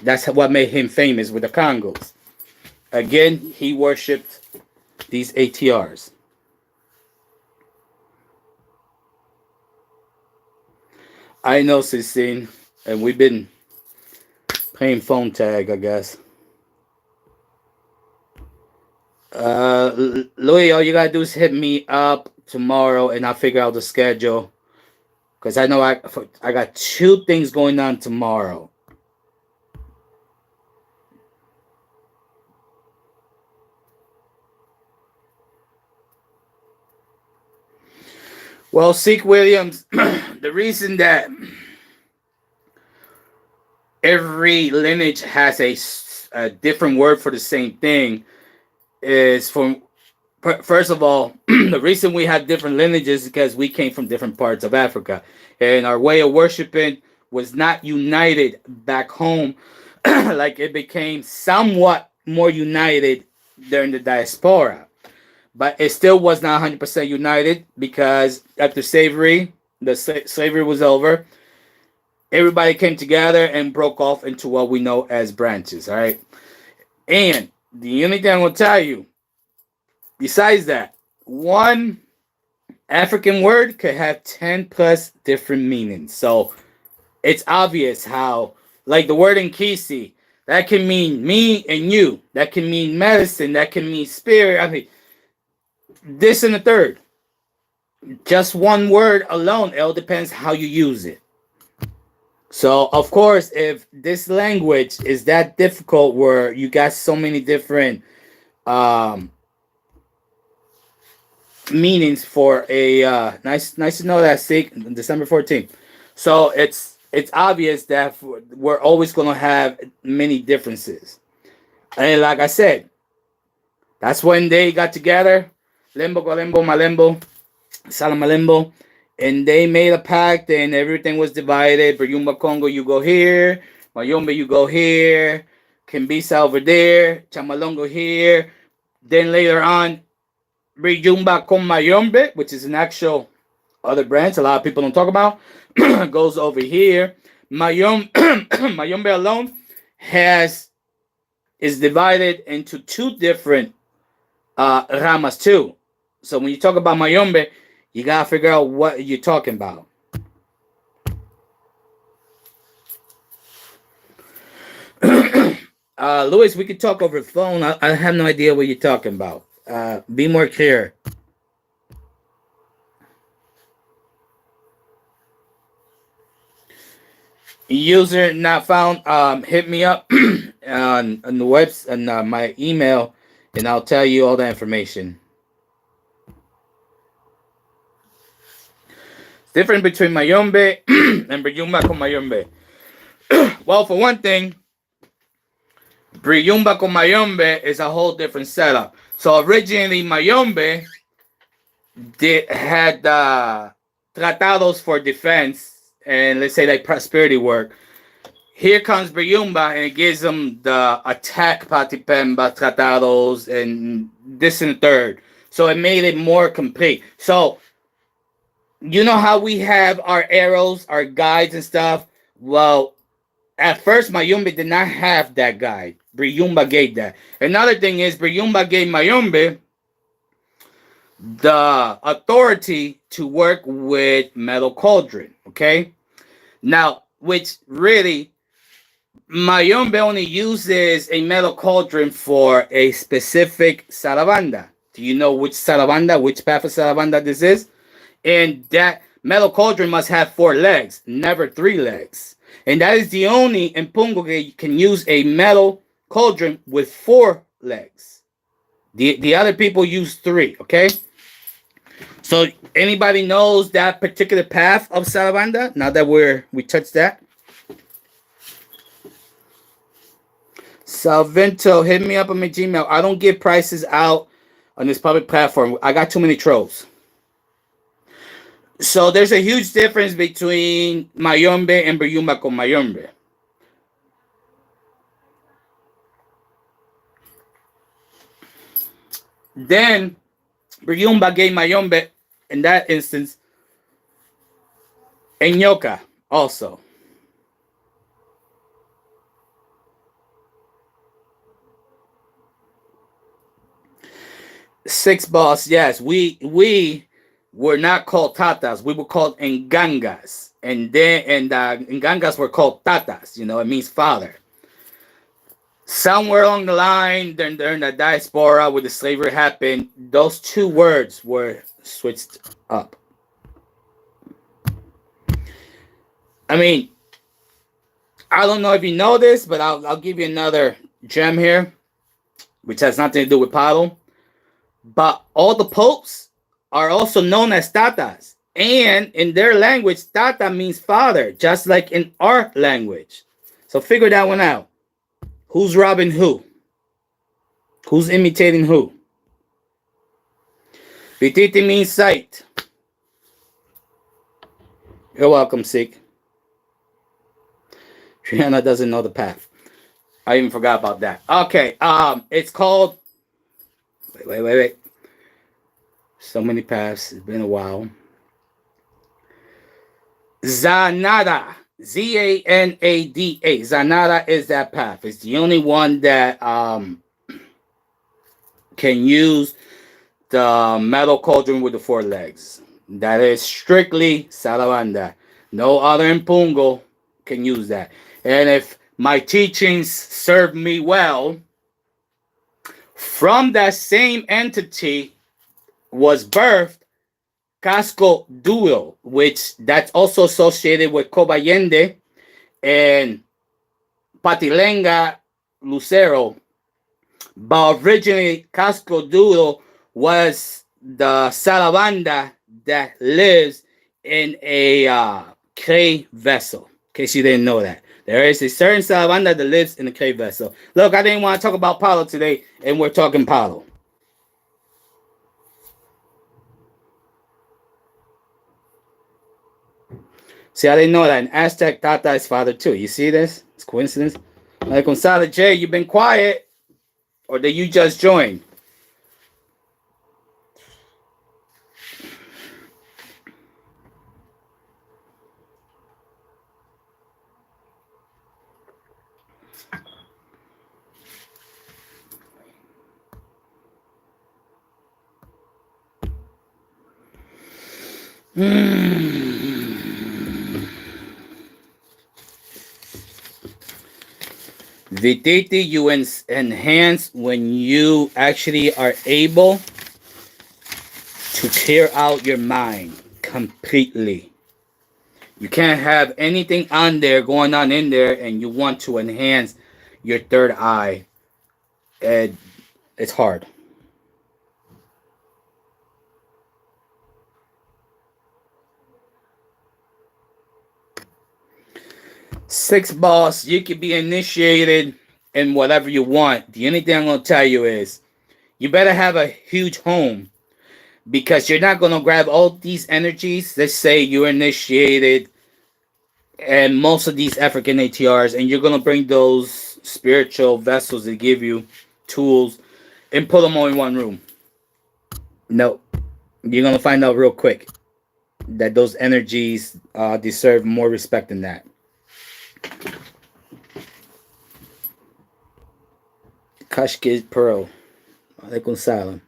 That's what made him famous with the Congos. Again, he worshipped these ATRs. I know, Sistine, and we've been playing phone tag, I guess. Louis, all you gotta do is hit me up tomorrow, and I'll figure out the schedule. Cause I know I got 2 things going on tomorrow. Well, Seek Williams, the reason that every lineage has a different word for the same thing is first of all, the reason we have different lineages is because we came from different parts of Africa, and our way of worshiping was not united back home like it became somewhat more united during the diaspora. But it still was not 100% united because after slavery, slavery was over. Everybody came together and broke off into what we know as branches, all right? And the only thing I'm going to tell you, besides that, one African word could have 10 plus different meanings. So it's obvious how, like the word Nkisi, that can mean me and you. That can mean medicine. That can mean spirit. I mean, this and the third. Just one word alone, it all depends how you use it. So, of course, if this language is that difficult where you got so many different meanings for a nice to know that December 14th. So it's obvious that we're always going to have many differences. And like I said, that's when they got together, Limbo Galimbo Malembo, Salamalembo, and they made a pact and everything was divided. Bayumba Congo, you go here. Mayombe, you go here. Kimbisa over there. Chamalongo here. Then later on, Bayumba con Mayombe, which is an actual other branch a lot of people don't talk about, goes over here. Mayombe alone is divided into 2 different ramas too. So when you talk about Mayombe, you gotta figure out what you're talking about. Louis, we could talk over the phone. I have no idea what you're talking about. Be more clear. User not found. Hit me up on the website and my email, and I'll tell you all the information. Difference between Mayombe and Bayumba con Mayombe. Well, for one thing, Briyumba con Mayombe is a whole different setup. So originally Mayombe had tratados for defense and let's say like prosperity work. Here comes Briyumba and it gives them the attack Patipemba tratados and this and third. So it made it more complete. So you know how we have our arrows, our guides and stuff? Well, at first Mayombe did not have that guide. Briyumba gave that. Another thing is Briyumba gave Mayombe the authority to work with metal cauldron. Okay, now which really Mayombe only uses a metal cauldron for a specific sarabanda. Do you know which sarabanda, which path of sarabanda this is? And that metal cauldron must have 4 legs, never 3 legs. And that is the only impungo that can use a metal cauldron with 4 legs. The other people use 3, okay? So anybody knows that particular path of Sarabanda? Now that we touched that. Salvento, hit me up on my Gmail. I don't give prices out on this public platform. I got too many trolls. So there's a huge difference between Mayombe and Briyumba con Mayombe. Then Briyumba gave Mayombe, in that instance, Enyoka also. Six boss, yes. We were not called Tatas. We were called Ngangas. And then Ngangas were called Tatas. You know, it means father. Somewhere along the line, during the diaspora where the slavery happened, those 2 words were switched up. I mean, I don't know if you know this, but I'll give you another gem here, which has nothing to do with Palo. But all the popes are also known as Tatas. And in their language, Tata means father, just like in our language. So figure that one out. Who's robbing who? Who's imitating who? Vititi means sight. You're welcome, Sikh. Triana doesn't know the path. I even forgot about that. Okay, it's called... Wait. So many paths. It's been a while. Zanada. Zanada. Zanada is that path. It's the only one that can use the metal cauldron with the 4 legs. That is strictly Sarabanda. No other impungo can use that. And if my teachings serve me well, from that same entity was birthed Casco Duo, which that's also associated with Cobayende and Patilenga Lucero. But originally, Casco Duo was the Sarabanda that lives in a clay vessel. In case you didn't know that. There is a certain Sarabanda that lives in a clay vessel. Look, I didn't want to talk about Palo today, and we're talking Palo. See, I didn't know that. An Aztec Tata is father too. You see this? It's coincidence. Like Gonzalo J, you've been quiet, or did you just join? Vititi, you enhance when you actually are able to clear out your mind completely. You can't have anything on there going on in there and you want to enhance your third eye. It's hard. Six boss, you could be initiated and whatever you want. The only thing I'm going to tell you is you better have a huge home, because you're not going to grab all these energies. Let's say you're initiated and most of these African ATRs, and you're going to bring those spiritual vessels that give you tools and put them all in one room. No, you're going to find out real quick that those energies deserve more respect than that. Kashkid Pearl. Alaikum salam.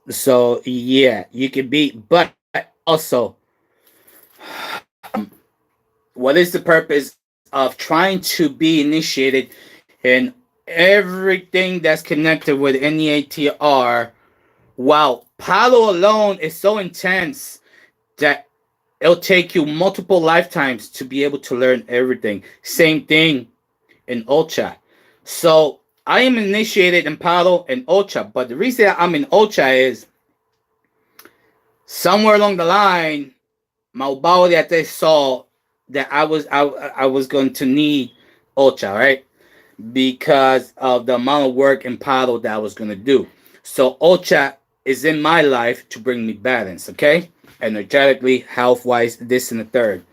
So yeah, you can be, but also, what is the purpose of trying to be initiated in everything that's connected with any ATR? Wow, Palo alone is so intense that it'll take you multiple lifetimes to be able to learn everything. Same thing in Ocha. So I am initiated in Palo and Ocha, but the reason I'm in Ocha is somewhere along the line, Maubao that they saw that I was going to need Ocha, right? Because of the amount of work in Palo that I was going to do. So Ocha is in my life to bring me balance, okay? Energetically, health-wise, this and the third.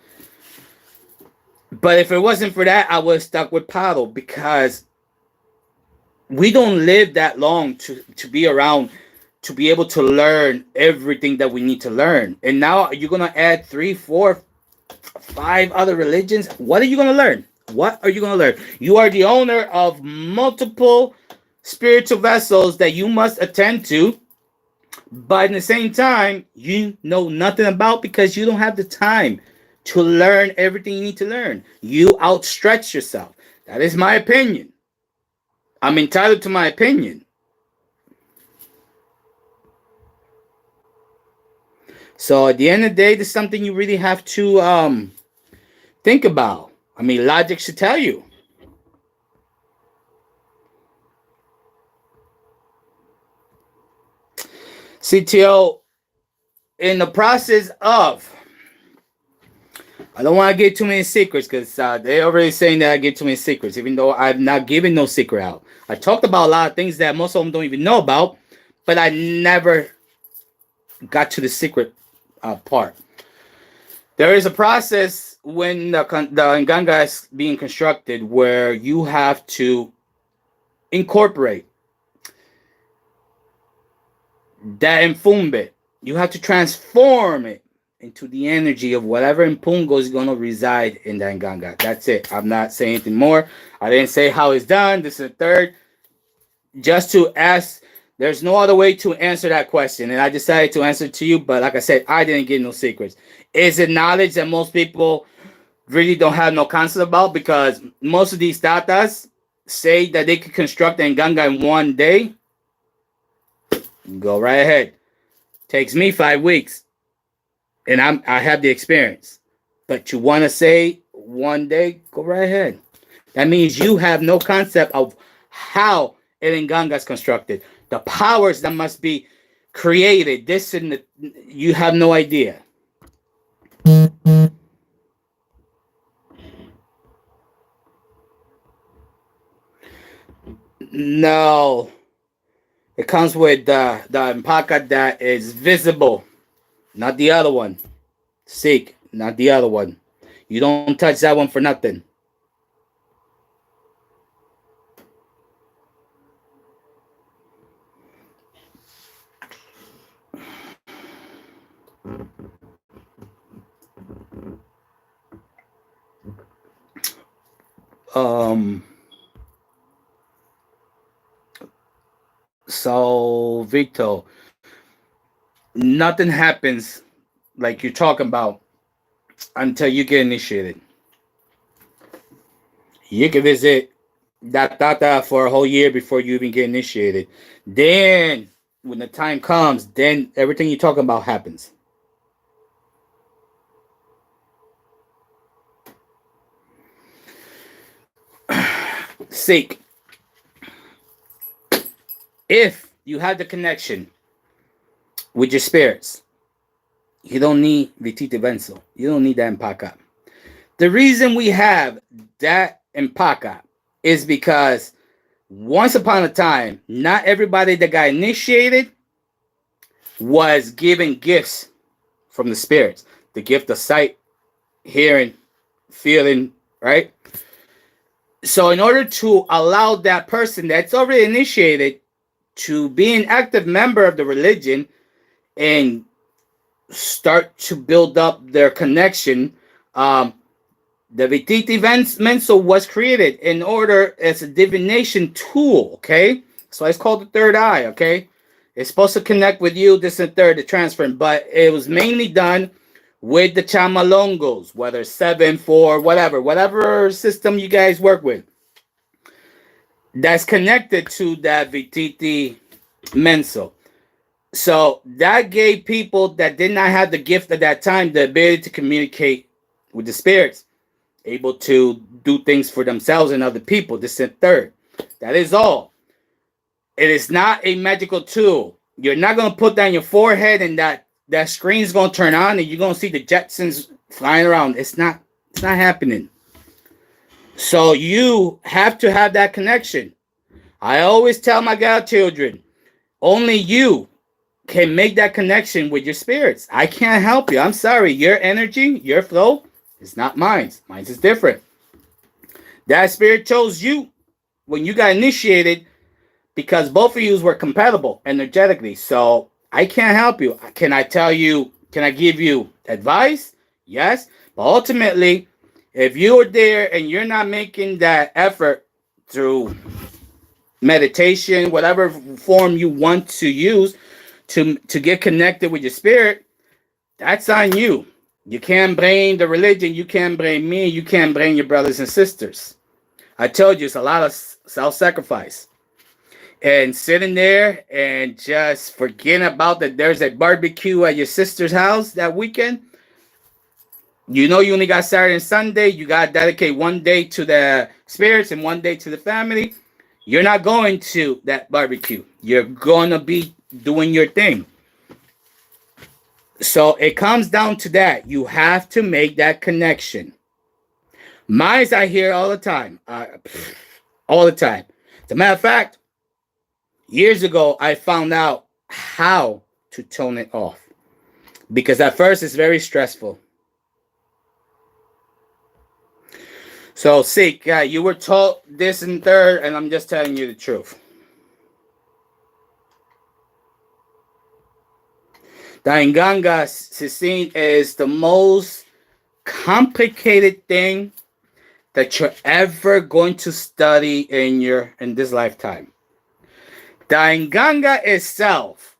But if it wasn't for that, I would have stuck with Palo, because we don't live that long to be around, to be able to learn everything that we need to learn. And now you're going to add 3, 4, 5 other religions. What are you going to learn? What are you going to learn? You are the owner of multiple spiritual vessels that you must attend to, but at the same time, you know nothing about, because you don't have the time to learn everything you need to learn. You outstretch yourself. That is my opinion. I'm entitled to my opinion. So at the end of the day, this is something you really have to think about. I mean, logic should tell you. CTO, in the process of, I don't want to get too many secrets, because they're already saying that I get too many secrets, even though I've not given no secret out. I talked about a lot of things that most of them don't even know about, but I never got to the secret part. There is a process when the Nganga is being constructed where you have to incorporate that Mfumbe. You have to transform it into the energy of whatever Mpungo is going to reside in the Nganga. That's it. I'm not saying anything more. I didn't say how it's done. This is the third. Just to ask, there's no other way to answer that question. And I decided to answer to you. But like I said, I didn't get no secrets. Is it knowledge that most people really don't have no concept about? Because most of these tatas say that they could construct the Nganga in one day. Go right ahead. Takes me 5 weeks. And I have the experience. But you want to say one day, go right ahead. That means you have no concept of how an Nganga is constructed. The powers that must be created. This and the, you have no idea. No. It comes with the mpaka that is visible. Not the other one. Seek, not the other one. You don't touch that one for nothing. So Victor, nothing happens like you're talking about until you get initiated. You can visit that Tata for a whole year before you even get initiated. Then, when the time comes, then everything you're talking about happens. Seek. If you have the connection with your spirits, you don't need Vitite Benzo. You don't need that Mpaka. The reason we have that in Paca is because once upon a time, not everybody that got initiated was given gifts from the spirits. The gift of sight, hearing, feeling, right? So in order to allow that person that's already initiated to be an active member of the religion and start to build up their connection, the Vititi Menso was created in order as a divination tool, okay? So it's called the third eye, okay? It's supposed to connect with you, this and third, the transferring, but it was mainly done with the Chamalongos, whether 7, 4, whatever system you guys work with. That's connected to that Vititi Menso. So that gave people that did not have the gift at that time the ability to communicate with the spirits, able to do things for themselves and other people. This and third. That is all. It is not a magical tool. You're not going to put that on your forehead and that screen's going to turn on and you're going to see the Jetsons flying around. It's not happening. So you have to have that connection. I always tell my godchildren, only you can make that connection with your spirits. I can't help you. I'm sorry. Your energy, your flow is not mine. Mine is different. That spirit chose you when you got initiated because both of you were compatible energetically. So I can't help you. Can I tell you, can I give you advice? Yes. But ultimately, if you're there and you're not making that effort through meditation, whatever form you want to use to get connected with your spirit, that's on you. You can't blame the religion. You can't blame me. You can't blame your brothers and sisters. I told you, it's a lot of self-sacrifice. And sitting there and just forgetting about that there's a barbecue at your sister's house that weekend. You know you only got Saturday and Sunday. You got to dedicate one day to the spirits and one day to the family. You're not going to that barbecue. You're going to be doing your thing. So it comes down to that. You have to make that connection. Mine's I hear all the time. All the time. As a matter of fact, years ago, I found out how to tone it off. Because at first, it's very stressful. So, Sikh, you were taught this and third, and I'm just telling you the truth. The Inganga Sisin is the most complicated thing that you're ever going to study in this lifetime. The Inganga itself,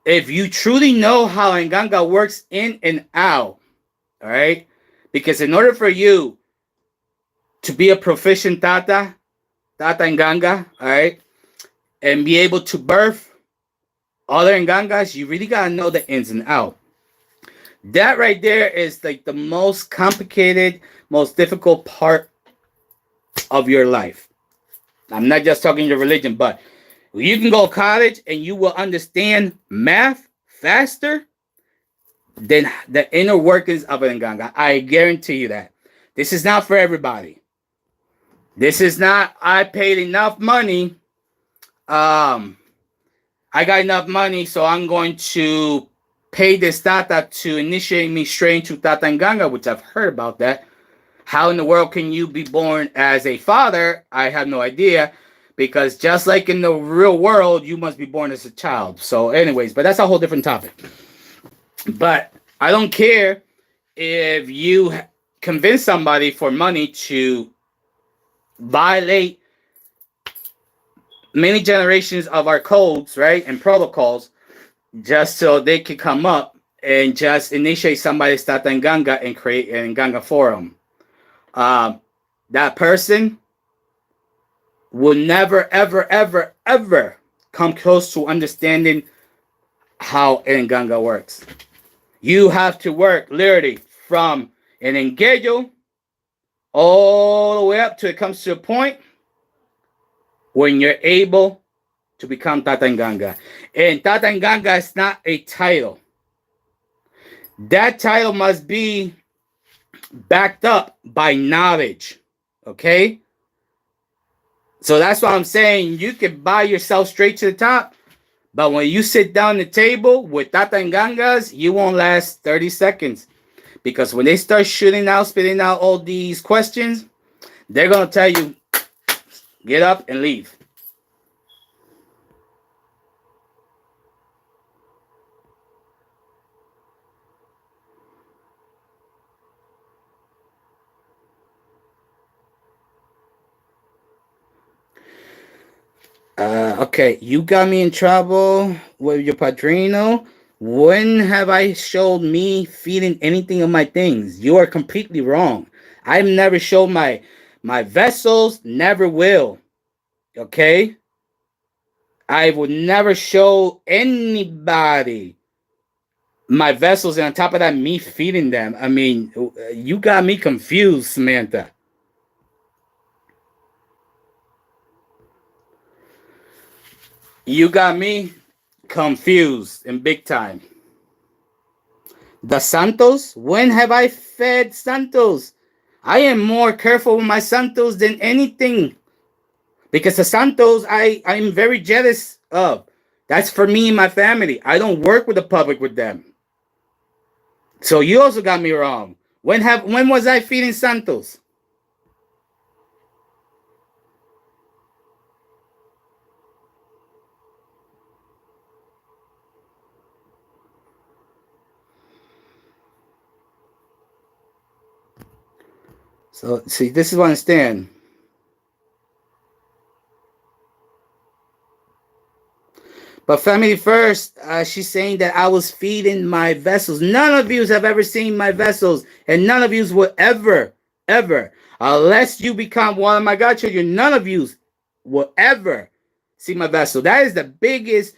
if you truly know how Inganga works in and out, all right? Because in order for you to be a proficient Tata Inganga, all right, and be able to birth other Ngangas, you really got to know the ins and out. That right there is like the most complicated, most difficult part of your life. I'm not just talking your religion, but you can go to college and you will understand math faster than the inner workings of an Nganga. I guarantee you that. This is not for everybody. This is not, I paid enough money. I got enough money, so I'm going to pay this Tata to initiate me straight into Tata Nganga, which I've heard about that. How in the world can you be born as a father? I have no idea. Because just like in the real world, you must be born as a child. So anyways, but that's a whole different topic. But I don't care if you convince somebody for money to violate many generations of our codes, right, and protocols, just so they can come up and just initiate somebody's Tata Nganga and create an Nganga forum. That person will never, ever, ever, ever come close to understanding how an Nganga works. You have to work literally from an engajo all the way up to it comes to a point when you're able to become Tata Nganga. And Tata Nganga is not a title. That title must be backed up by knowledge. Okay? So that's why I'm saying you can buy yourself straight to the top, but when you sit down at the table with Tata and Gangas, you won't last 30 seconds. Because when they start spitting out all these questions, they're going to tell you, get up and leave. Okay, you got me in trouble with your padrino. When have I showed me feeding anything of my things? You are completely wrong. I've never showed my vessels, never will. Okay? I would never show anybody my vessels, and on top of that, me feeding them. I mean, you got me confused, Samantha. You got me confused in big time. The Santos? When have I fed Santos? I am more careful with my Santos than anything. Because the Santos, I'm very jealous of. That's for me and my family. I don't work with the public with them. So you also got me wrong. When was I feeding Santos? So see, this is what I understand. But family first, she's saying that I was feeding my vessels. None of you have ever seen my vessels, and none of you will ever, unless you become one of my godchildren, none of you will ever see my vessel. That is the biggest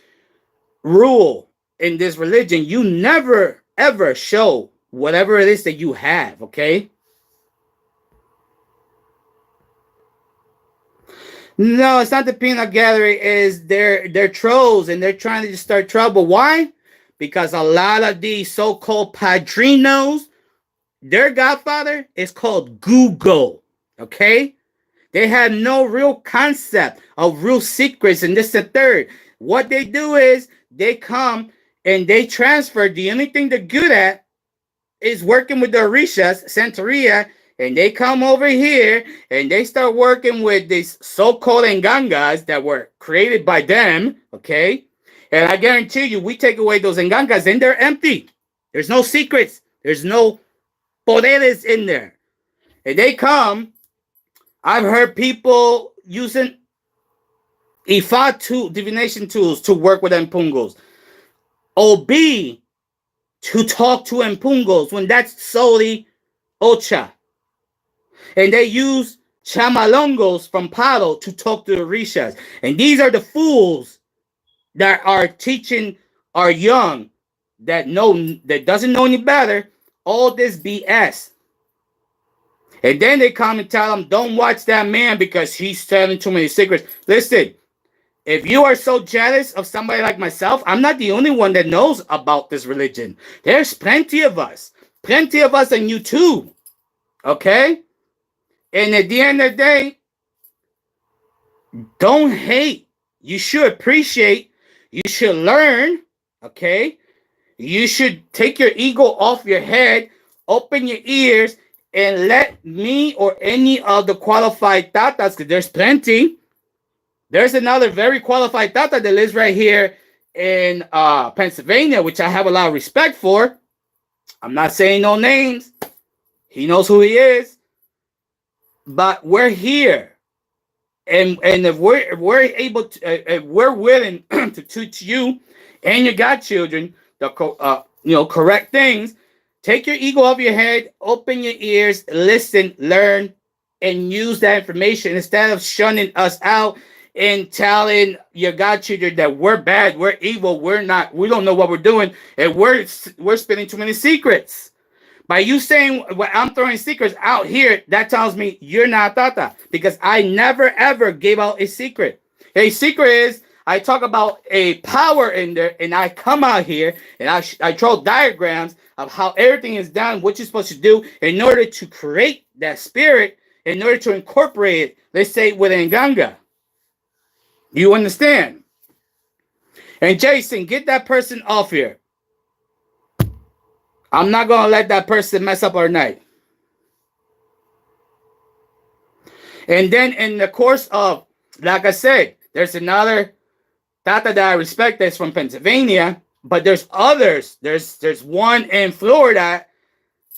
rule in this religion. You never, ever show whatever it is that you have, okay? No, it's not the peanut gallery. Is they're trolls and they're trying to just start trouble. Why? Because a lot of these so-called padrinos, their godfather is called Google. Okay, they have no real concept of real secrets, and this the third. What they do is they come and they transfer. The only thing they're good at is working with the Orishas, Santeria, and they come over here and they start working with these so-called Ngangas that were created by them, okay? And I guarantee you, we take away those Ngangas and they're empty. There's no secrets. There's no poderes in there. And they come, I've heard people using Ifa divination tools to work with Mpungos. OB to talk to Mpungos when that's solely Ocha. And they use chamalongos from Palo to talk to the Orishas. And these are the fools that are teaching our young that doesn't know any better all this BS. And then they come and tell them, don't watch that man because he's telling too many secrets. Listen, if you are so jealous of somebody like myself, I'm not the only one that knows about this religion. There's plenty of us. Plenty of us on YouTube. Okay? And at the end of the day, don't hate. You should appreciate. You should learn. Okay? You should take your ego off your head, open your ears, and let me or any of the qualified tatas, because there's plenty. There's another very qualified tata that lives right here in Pennsylvania, which I have a lot of respect for. I'm not saying no names. He knows who he is. But we're here. And if we're able to, if we're willing to teach you and your godchildren the correct things, take your ego off your head, open your ears, listen, learn, and use that information instead of shunning us out and telling your godchildren that we're bad, we're evil, we don't know what we're doing, and we're spinning too many secrets. By you saying well, I'm throwing secrets out here, that tells me you're not Tata, because I never ever gave out a secret. A secret is I talk about a power in there, and I come out here and I draw diagrams of how everything is done, what you're supposed to do in order to create that spirit, in order to incorporate it, let's say with Nganga. You understand? And Jason, get that person off here. I'm not going to let that person mess up our night. And then in the course of, like I said, there's another Tata that I respect that's from Pennsylvania, but there's others. There's one in Florida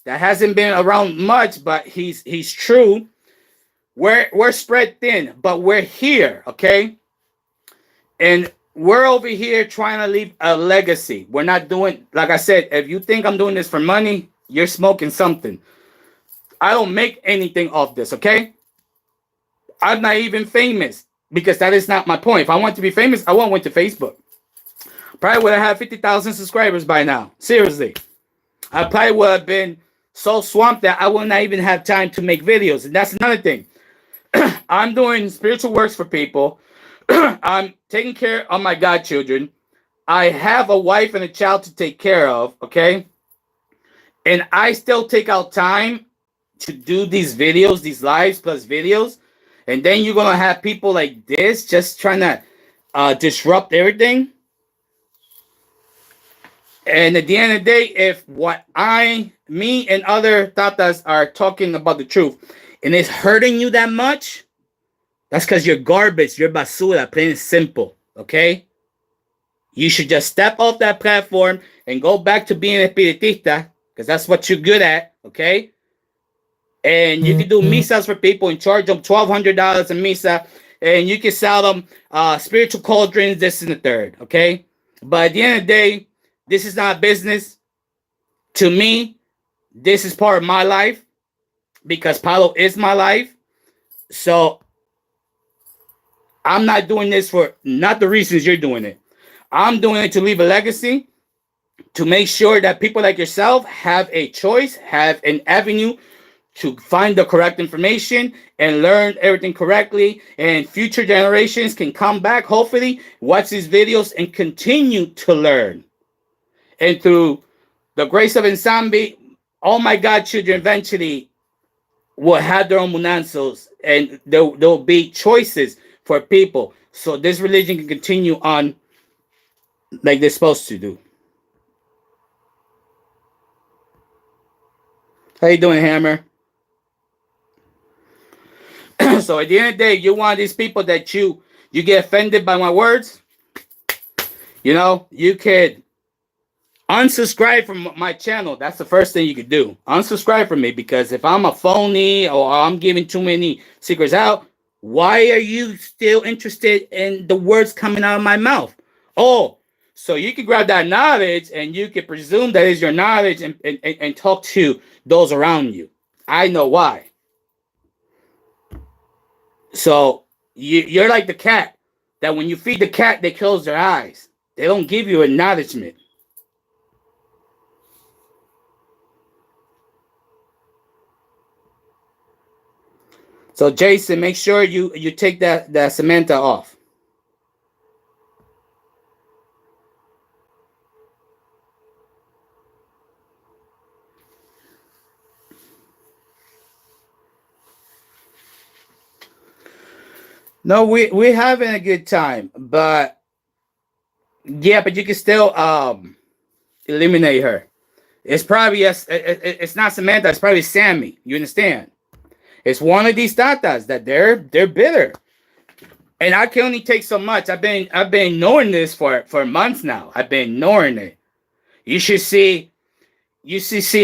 that hasn't been around much, but he's true. We're spread thin, but we're here, okay? And we're over here trying to leave a legacy. We're not doing, like I said, if you think I'm doing this for money, you're smoking something. I don't make anything off this, okay? I'm not even famous because that is not my point. If I want to be famous, I went to Facebook. Probably would have had 50,000 subscribers by now. Seriously. I probably would have been so swamped that I would not even have time to make videos. And that's another thing. I'm doing spiritual works for people. I'm taking care of my godchildren. I have a wife and a child to take care of, okay? And I still take out time to do these videos, these lives plus videos. And then you're going to have people like this just trying to disrupt everything. And at the end of the day, if me and other tatas are talking about the truth and it's hurting you that much, that's because you're garbage. You're basura, plain and simple. Okay? You should just step off that platform and go back to being a espiritista, because that's what you're good at. Okay? And you can do misas for people and charge them $1,200 a misa, and you can sell them spiritual cauldrons, this and the third. Okay? But at the end of the day, this is not business. To me, this is part of my life because Palo is my life. So I'm not doing this for not the reasons you're doing it. I'm doing it to leave a legacy, to make sure that people like yourself have a choice, have an avenue to find the correct information and learn everything correctly. And future generations can come back, hopefully, watch these videos and continue to learn. And through the grace of Nsambi, all my godchildren eventually will have their own munanzos, and there will be choices for people. So this religion can continue on like they're supposed to do. How you doing, Hammer? So at the end of the day, you're one of these people that you get offended by my words. You know, you could unsubscribe from my channel. That's the first thing you could do. Unsubscribe from me, because if I'm a phony or I'm giving too many secrets out, why are you still interested in the words coming out of my mouth? Oh, so you can grab that knowledge and you can presume that is your knowledge and talk to those around you. I know why. So you're like the cat that when you feed the cat, they close their eyes. They don't give you acknowledgement. So Jason, make sure you take that Samantha off. No, we're having a good time, but yeah, but you can still eliminate her. It's probably it's not Samantha, it's probably Sammy. You understand? It's one of these tatas that they're bitter. And I can only take so much. I've been ignoring this for months now. I've been ignoring it. You should see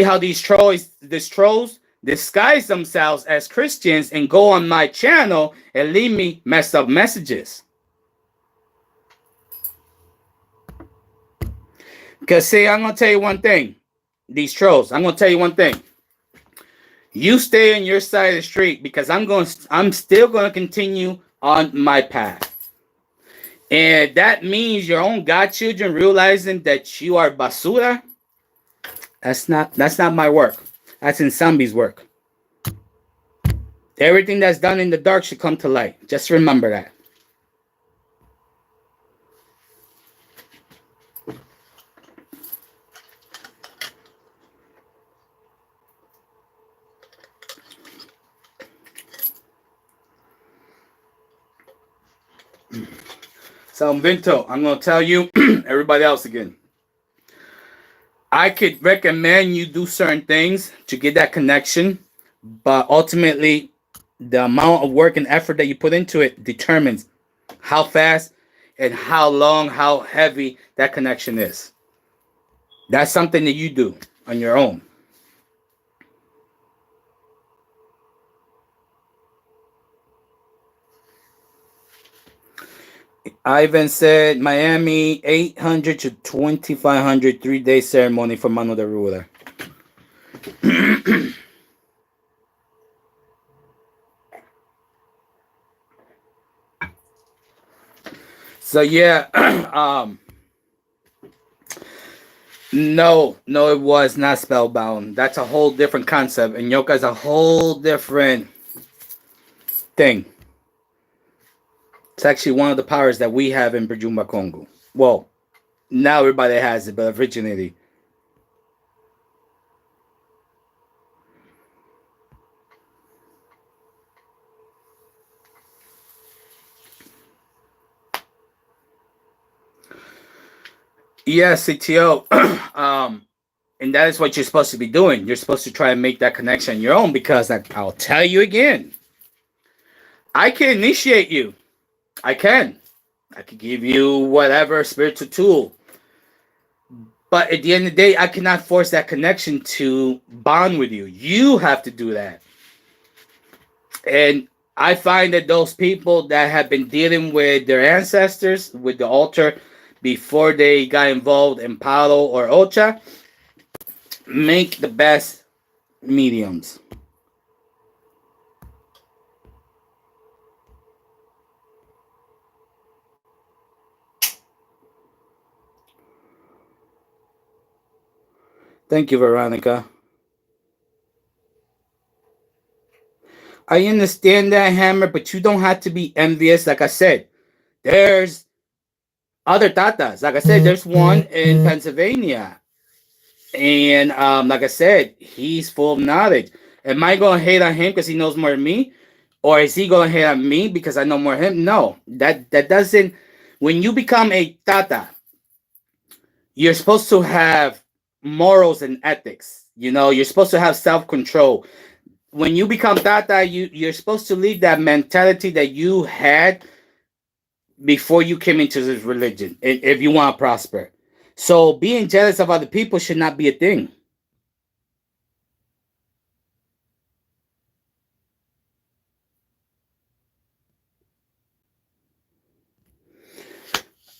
how these trolls disguise themselves as Christians and go on my channel and leave me messed up messages. Because see, I'm gonna tell you one thing. These trolls, I'm gonna tell you one thing. You stay on your side of the street, because I'm still gonna continue on my path. And that means your own godchildren realizing that you are basura. That's not my work. That's Nsambi's work. Everything that's done in the dark should come to light. Just remember that. So, Vinto, I'm going to tell you, everybody else again. I could recommend you do certain things to get that connection, but ultimately, the amount of work and effort that you put into it determines how fast and how long, how heavy that connection is. That's something that you do on your own. Ivan said Miami 800 to 2500 3-day ceremony for Mano de Ruler. So yeah, no, it was not spellbound. That's a whole different concept, and yoga is a whole different thing. It's actually one of the powers that we have in Brajumba Congo. Well, now everybody has it, but originally. Yes, CTO. And that is what you're supposed to be doing. You're supposed to try and make that connection on your own because I'll tell you again. I can initiate you. I can. I could give you whatever spiritual tool. But at the end of the day, I cannot force that connection to bond with you. You have to do that. And I find that those people that have been dealing with their ancestors, with the altar, before they got involved in Palo or Ocha, make the best mediums. Thank you, Veronica. I understand that, Hammer, but you don't have to be envious. Like I said, there's other Tatas. Like I said, there's one in Pennsylvania. And like I said, he's full of knowledge. Am I going to hate on him because he knows more than me? Or is he going to hate on me because I know more than him? No, that doesn't. When you become a Tata, you're supposed to have morals and ethics. You know, you're supposed to have self-control. When you become Tata, you're supposed to leave that mentality that you had before you came into this religion, if you want to prosper. So being jealous of other people should not be a thing.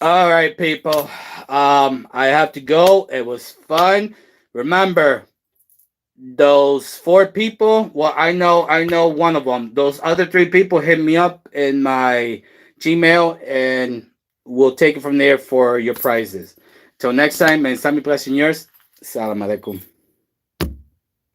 All right, people. I have to go. It was fun. Remember, those 4 people. Well, I know one of them. Those other 3 people hit me up in my Gmail, and we'll take it from there for your prizes. Till next time, and Sami Señores. Salam alaikum.